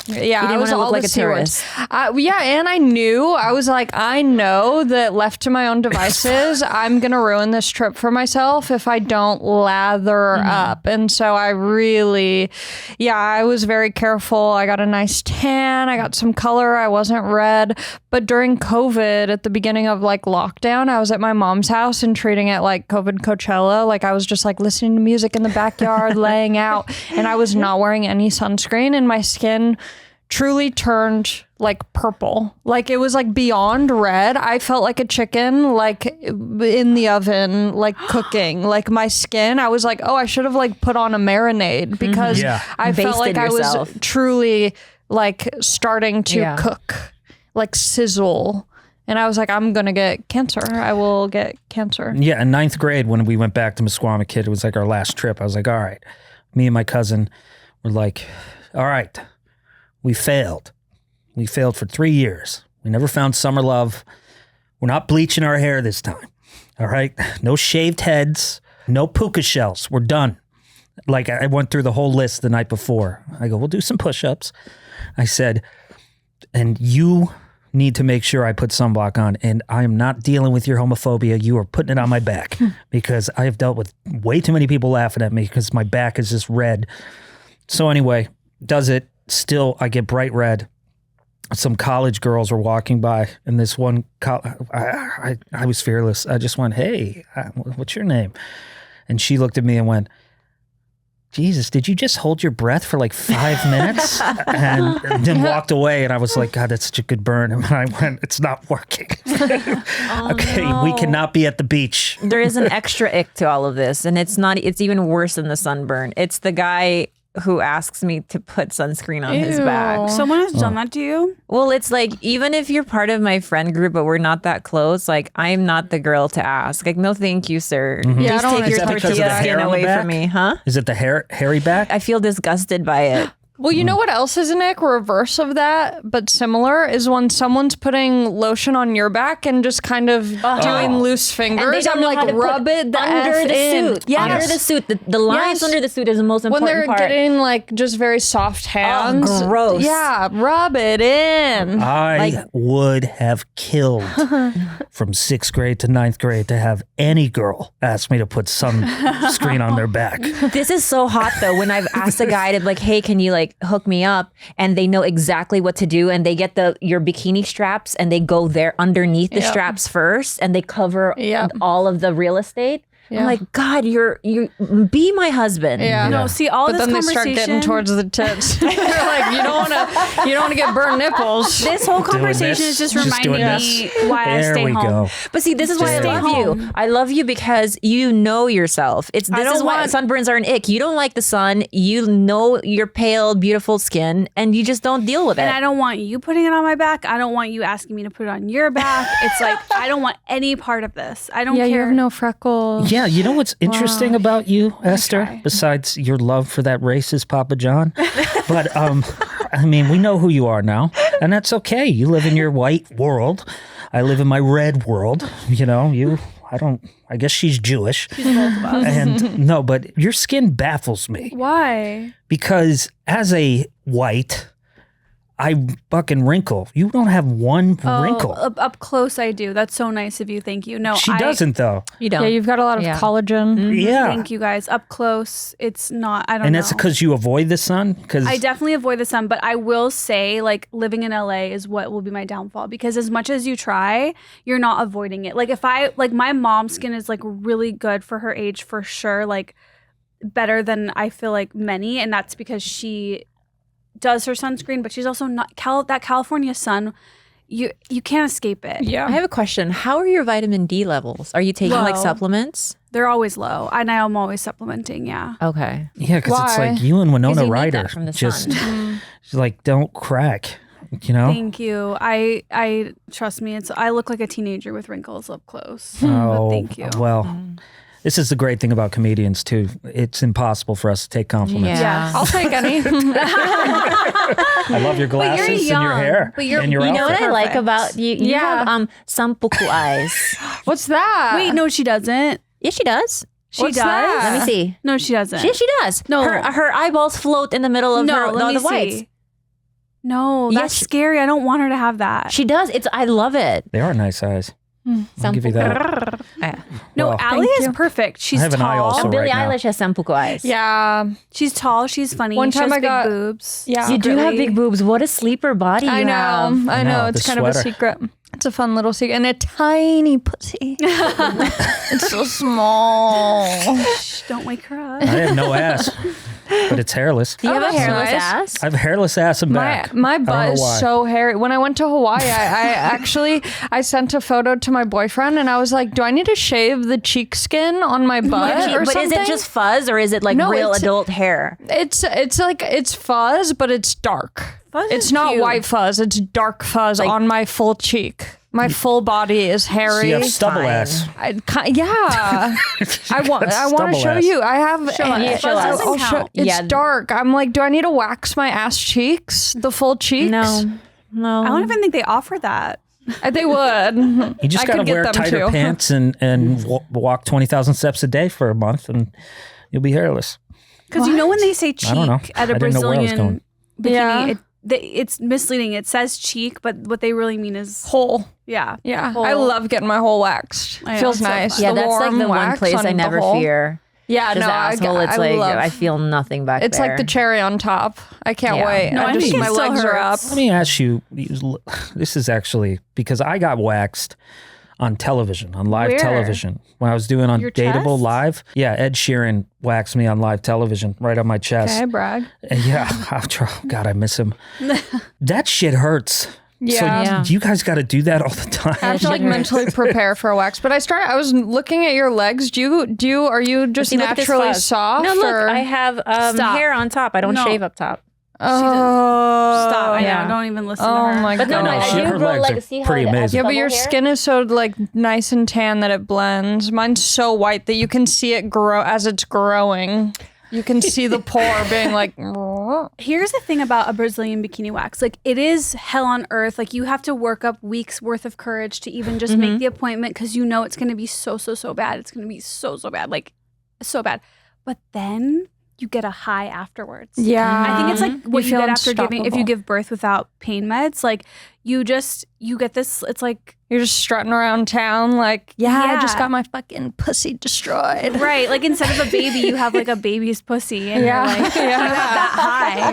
Yeah, You I didn't was want to all look like the a C words. tourist. Yeah, and I knew. I was like, I know that left to my own devices, I'm gonna ruin this trip for myself if I don't lather up. And so I really, I was very careful. I got a nice tan. I got some color. I wasn't red. But during COVID, at the beginning of like lockdown, I was at my mom's house and treating it like COVID Coachella. Like I was just like listening to music in the backyard, laying out, and I was not wearing any sunscreen, and my skin truly turned like purple. Like it was like beyond red. I felt like a chicken, like in the oven, like cooking. Like my skin, I was like, oh, I should have like put on a marinade because Yeah. I felt like Basted I yourself. was truly like starting to cook, like sizzle. And I was like, I'm going to get cancer. I will get cancer. Yeah, in 9th grade, when we went back to Mesquama, it was like our last trip. I was like, all right. Me and my cousin were like, all right, we failed. We failed for 3 years. We never found summer love. We're not bleaching our hair this time. All right? No shaved heads. No puka shells. We're done. Like I went through the whole list the night before. I go, we'll do some push-ups. I said, and you need to make sure I put sunblock on, and I am not dealing with your homophobia. You are putting it on my back because I have dealt with way too many people laughing at me because my back is just red. So anyway, does it. Still, I get bright red. Some college girls were walking by, and this one, I was fearless. I just went, hey, what's your name? And she looked at me and went, Jesus, did you just hold your breath for like 5 minutes? And then walked away. And I was like, God, that's such a good burn. And I went, it's not working. We cannot be at the beach. There is an extra ick to all of this, and it's even worse than the sunburn. It's the guy who asks me to put sunscreen on his back. Someone has done that to you? Well, it's like, even if you're part of my friend group, but we're not that close, like, I'm not the girl to ask. Like, no, thank you, sir. Yeah, I Please don't take wanna your touch because of the tortilla hair skin on the away back? from me, huh? Is it the hairy back? I feel disgusted by it. Well, you know what else is an ick? Reverse of that, but similar, is when someone's putting lotion on your back and just kind of doing loose And they fingers. don't I'm know like, how to rub put it the under F the in. suit. Yes. Under the suit. The lines Yes. under the suit is the most When important they're part. getting like just very soft hands. gross. Yeah, rub it in. I would have killed from 6th grade to 9th grade to have any girl ask me to put sunscreen on their back. This is so hot though. When I've asked a guy to like, hey, can you like hook me up? And they know exactly what to do, and they get your bikini straps and they go there underneath the Yep. straps first, and they cover Yep. all of the real estate. Yeah. I'm like, God, you be my husband. Yeah. No, see, all But this then they start conversation. getting towards the tits. You're like, you don't want to get burnt nipples. This whole conversation this. is just Just reminding doing me this. why I There stay we home. go. But see, this is why I Stay love home. you. I love you because you know yourself. This don't is why want- sunburns are an ick. You don't like the sun. You know your pale, beautiful skin, and you just don't deal with it. And I don't want you putting it on my back. I don't want you asking me to put it on your back. It's like, I don't want any part of this. I don't Yeah, care. you have no freckles. Yeah, you know what's interesting about you, Esther, try. besides your love for that racist Papa John? But, I mean, we know who you are now, and that's okay. You live in your white world. I live in my red world. You know, I guess she's Jewish. And no, but your skin baffles me Why? because as a white, I fucking wrinkle. You don't have one wrinkle. Up close, I do. That's so nice of you. Thank you. No, She doesn't though. You don't. Yeah, you've got a lot of Yeah. collagen. Yeah. Thank you guys. Up close, it's not. I don't know. And that's because you avoid the sun? Because I definitely avoid the sun, but I will say, like, living in LA is what will be my downfall, because as much as you try, you're not avoiding it. Like, my mom's skin is like really good for her age for sure, like better than I feel like many, and that's because she does her sunscreen, but she's also not that California sun. You can't escape it. Yeah. I have a question. How are your vitamin D levels? Are you taking like Low. supplements? They're always low, and I am always supplementing. Yeah. Okay. yeah, because it's Why? like you and 'Cause Winona you need Ryder that from the just sun. like don't crack. You know? Thank you. I trust me. I look like a teenager with wrinkles up close. Oh, But thank you. well, this is the great thing about comedians too. It's impossible for us to take compliments. Yeah. I'll take any. I love your glasses and your hair But you're, and your you know what outfit. I like about you? You Yeah. have sampuku eyes. What's that? Wait, no, she doesn't. Yeah, she does. She What's does. that? Let me see. No, she doesn't. She does. No. Her eyeballs float in the middle of no, her let me the whites. see. No, Yes, that's she- scary. I don't want her to have that. She does. I love it. They are nice eyes. I'll give you that. No, Well, Allie Thank is you. perfect. She's I have an eye tall. also. Billie right now. Eilish has sampuku eyes. Yeah. She's tall. She's funny. One she time has I big got- boobs. Yeah. You do have Secretly. big boobs. What a sleeper body you I know. have. I know, know. the It's kind of a sweater. secret. It's a fun little secret. And a tiny pussy. It's so small. Shh, don't wake her up. I have no ass, but it's hairless. Do you have a that's hairless nice. ass? I have a hairless ass and back. My I don't butt know is why. so hairy. When I went to Hawaii, I actually sent a photo to my boyfriend and I was like, do I need to shave the cheek skin on my butt or but something? is it just fuzz or is it like No, real it's- adult hair? It's like it's fuzz, but it's dark. Fuzz It's is not cute. white fuzz. It's dark fuzz on my full cheek. My full body is So hairy. you have stubble Fine. ass. Yeah, I want to Stubble show ass. you. I have. Show us. show us. Doesn't count. It's Yeah. dark. I'm like, do I need to wax my ass cheeks? The full cheeks? No. I don't even think they offer that. They would. You just I got to could get wear them tighter too. pants and walk 20,000 steps a day for a month and you'll be hairless. Because you know when they say cheek I don't know. at I a didn't know where I was Brazilian bikini, Yeah. it's misleading. It says cheek, but what they really mean is Hole. yeah. Yeah, Hole. I love getting my hole waxed. I know, Feels it's so nice. fun. Yeah, The that's like warm the one wax place on I the never hole. fear. Yeah, Just no, asshole. It's I like love. I feel nothing back It's there. like the cherry on top. I can't Yeah. wait. No, I think it my still legs are up. hurts. Let me ask you, this is actually because I got waxed on television, on live Where? television. When I was doing Your Undateable chest? Live. Yeah, Ed Sheeran waxed me on live television right on my chest. Okay, brag. Yeah, God, I miss him. That shit hurts. Yeah. So you guys got to do that all the I time. have to like mentally prepare for a wax. But I was looking at your legs. Are you just See, look at this naturally fuzz. soft? No, look, or? I have Stop. hair on top. I don't No. shave up top. Oh, Stop. I yeah. know. Don't even listen Oh to her. my But no, god. I She- do her grow legs like are see how pretty it has amazing. Yeah, but your stubble hair? skin is so like nice and tan that it blends. Mine's so white that you can see it grow as it's growing. You can see the pore being like. Here's the thing about a Brazilian bikini wax. Like, it is hell on earth. Like, you have to work up weeks worth of courage to even just make the appointment because you know it's going to be so bad. It's going to be so bad. Like, so bad. But then you get a high afterwards. Yeah, I think it's like what you feel get after if you unstoppable. give birth without pain meds. Like, you get this, it's like, You're just strutting around town like, I just Yeah. got my fucking pussy destroyed. right. Like, instead of a baby, you have like a baby's pussy. And Yeah. you're like, you have that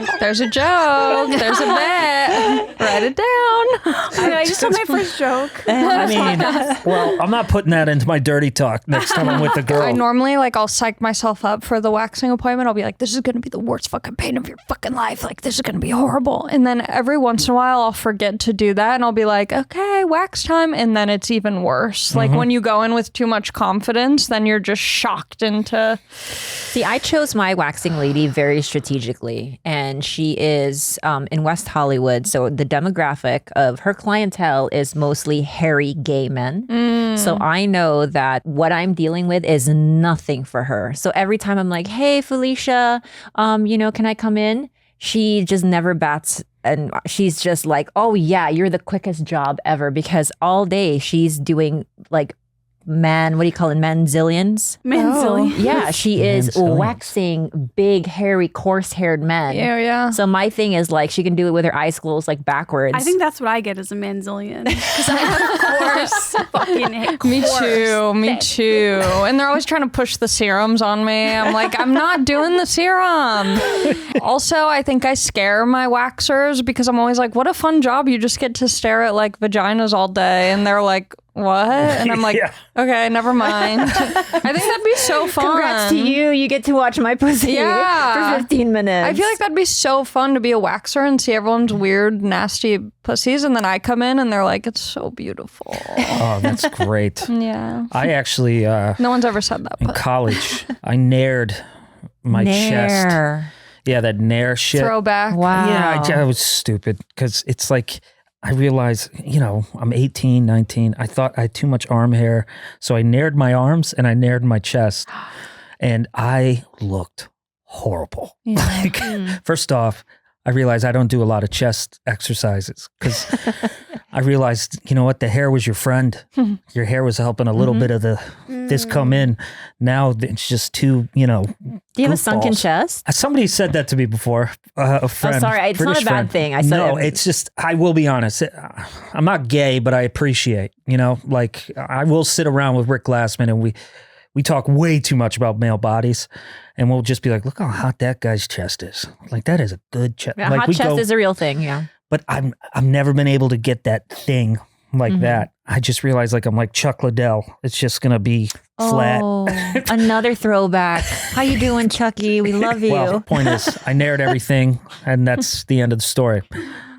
high. There's a joke. There's a bet. Write it down. I just told my first joke. I mean, well, I'm not putting that into my dirty talk next time I'm with the girl. I normally I'll psych myself up for the waxing appointment. I'll be like, this is going to be the worst fucking pain of your fucking life. Like, this is going to be horrible. And then every once in a while I'll forget to do that and I'll be like, okay, wax time. And then it's even worse. Like when you go in with too much confidence, then you're just shocked into. See, I chose my waxing lady very strategically, and she is in West Hollywood. So the demographic of her clientele is mostly hairy gay men. So I know that what I'm dealing with is nothing for her. So every time I'm like, hey, Felicia, can I come in? She just never bats. And she's just like, oh yeah, you're the quickest job ever, because all day she's doing like what do you call it? Manzillions. Manzillion. Yeah, she is Manzillions. waxing big, hairy, coarse-haired men. Yeah. So my thing is like she can do it with her eyes closed, like backwards. I think that's what I get as a manzillion. Because I have coarse fucking hair. Me too. And they're always trying to push the serums on me. I'm like, I'm not doing the serum. Also, I think I scare my waxers because I'm always like, what a fun job. You just get to stare at like vaginas all day. And they're like, what? And I'm like, Yeah. okay, never mind. I think that'd be so fun. Congrats to you. You get to watch my pussy Yeah. for 15 minutes. I feel like that'd be so fun to be a waxer and see everyone's weird, nasty pussies. And then I come in and they're like, it's so beautiful. Oh, that's great. Yeah. I actually, No one's ever said that. in But college, I nared my chest. Nair. Yeah, that nair shit. throwback. Wow. Yeah, I was stupid because it's like I realized, I'm 18, 19. I thought I had too much arm hair. So I nared my arms and I nared my chest. And I looked horrible. Like, first off, I realized I don't do a lot of chest exercises because I realized, you know what? The hair was your friend. Your hair was helping a little bit of this come in. Now it's just too, Do you have a sunken goofballs. chest? Somebody said that to me before. A friend. Oh, sorry. It's British not a bad friend. thing. I said no, it. it's just, I will be honest. I'm not gay, but I appreciate, like I will sit around with Rick Glassman and we talk way too much about male bodies and we'll just be like, look how hot that guy's chest is. Like that is a good chest. Yeah, Like hot chest is a real thing. Yeah. but I've never been able to get that thing like that. I just realized like I'm like Chuck Liddell. It's just going to be flat. Oh, another throwback. How you doing, Chucky? We love you. Well, point is, I nared everything, and that's the end of the story.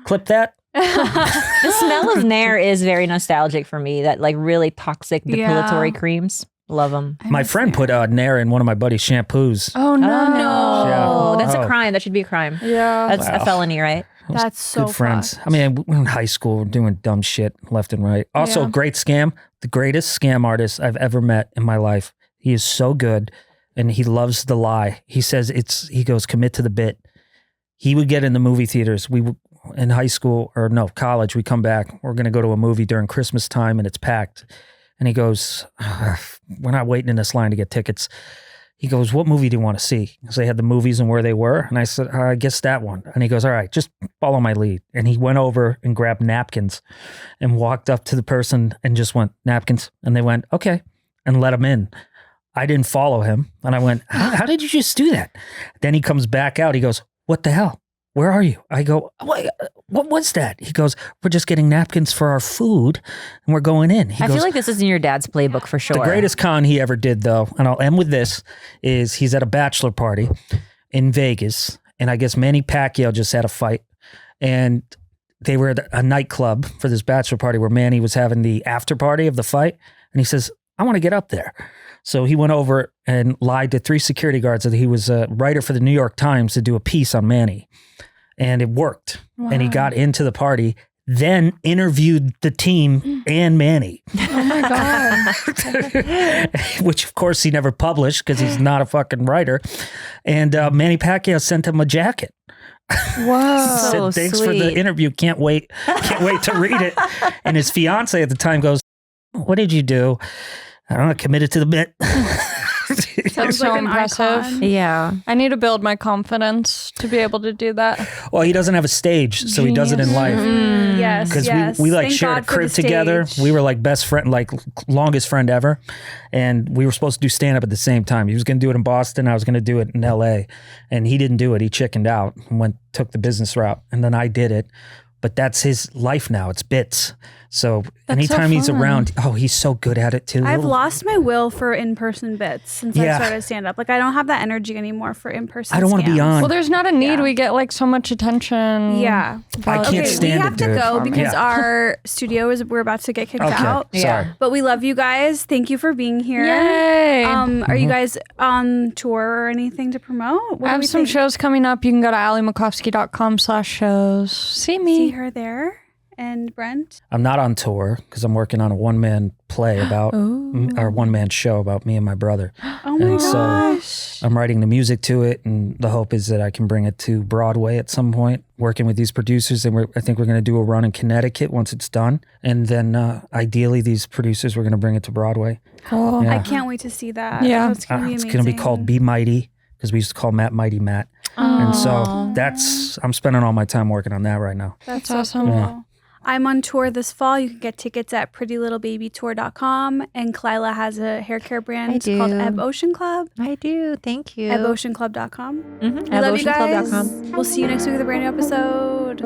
Clip that. The smell of Nair is very nostalgic for me. That like really toxic depilatory Yeah. creams. Love them. My friend put Nair in one of my buddy's shampoos. Oh, no. No, Yeah. that's Oh. a crime. That should be a crime. Yeah. That's a felony, right? That's so Good friends. fucked. I mean, we were in high school, we're doing dumb shit left and right. Also, Yeah. great scam. The greatest scam artist I've ever met in my life. He is so good, and he loves the lie. He says he goes, commit to the bit. He would get in the movie theaters. We would, in high school, or no, college, we come back. We're going to go to a movie during Christmas time, and it's packed. And he goes, we're not waiting in this line to get tickets. He goes, what movie do you want to see? Because they had the movies and where they were. And I said, I guess that one. And he goes, all right, just follow my lead. And he went over and grabbed napkins and walked up to the person and just went, napkins. And they went, okay, and let him in. I didn't follow him. And I went, how did you just do that? Then he comes back out. He goes, what the hell? Where are you? I go, what was that? He goes, we're just getting napkins for our food and we're going in. He I goes, feel like this is in your dad's playbook for sure. the greatest con he ever did, though, and I'll end with this, is he's at a bachelor party in Vegas, and I guess Manny Pacquiao just had a fight, and they were at a nightclub for this bachelor party where Manny was having the after party of the fight, and he says, I want to get up there. So he went over and lied to 3 security guards that he was a writer for the New York Times to do a piece on Manny, and it worked, and he got into the party, then interviewed the team and Manny. Oh, my God. Which of course he never published because he's not a fucking writer. And Manny Pacquiao sent him a jacket. Whoa. Said, So thanks for the sweet. interview. Can't wait to read it. And his fiance at the time goes, what did you do? I don't know, committed to the bit. Sounds So like an impressive. icon. Yeah. I need to build my confidence to be able to do that. Well, he doesn't have a stage, so he does it in life. Yes, Because yes. we like Thank shared God a for the crib together. stage. We were like best friend, like longest friend ever. And we were supposed to do stand up at the same time. He was going to do it in Boston. I was going to do it in LA. And he didn't do it. He chickened out and took the business route. And then I did it. But that's his life now. It's bits. So anytime he's fun. around, he's so good at it too. I've lost my will for in-person bits since I Yeah. started stand-up. Like, I don't have that energy anymore for in-person I don't want to be scams. on. Well, there's not a need. Yeah. We get like so much attention. Yeah. I can't Okay, stand we have it, to dude. go because Yeah. our studio we're about to get kicked Okay, out. sorry. But we love you guys. Thank you for being here. Yay. Are you guys on tour or anything to promote? What I do have we some think? shows coming up. You can go to alimacofsky.com/shows. See me. See her there. And Brent? I'm not on tour because I'm working on a one-man play about our one-man show about me and my brother. Oh my And so gosh. I'm writing the music to it, and the hope is that I can bring it to Broadway at some point, working with these producers. And I think we're going to do a run in Connecticut once it's done. And then ideally, these producers, we're going to bring it to Broadway. Cool. Yeah. I can't wait to see that. Yeah. That's gonna be It's amazing. going to be called Be Mighty, because we used to call Matt Mighty Matt. And so I'm spending all my time working on that right now. That's That's so awesome. cool. Yeah. I'm on tour this fall. You can get tickets at prettylittlebabytour.com. And Khalyla has a hair care brand I do. called Ebb Ocean Club. I do. Thank you. EbbOceanClub.com. Mm-hmm. We love you guys. EbbOceanClub.com. We'll see you next week with a brand new episode.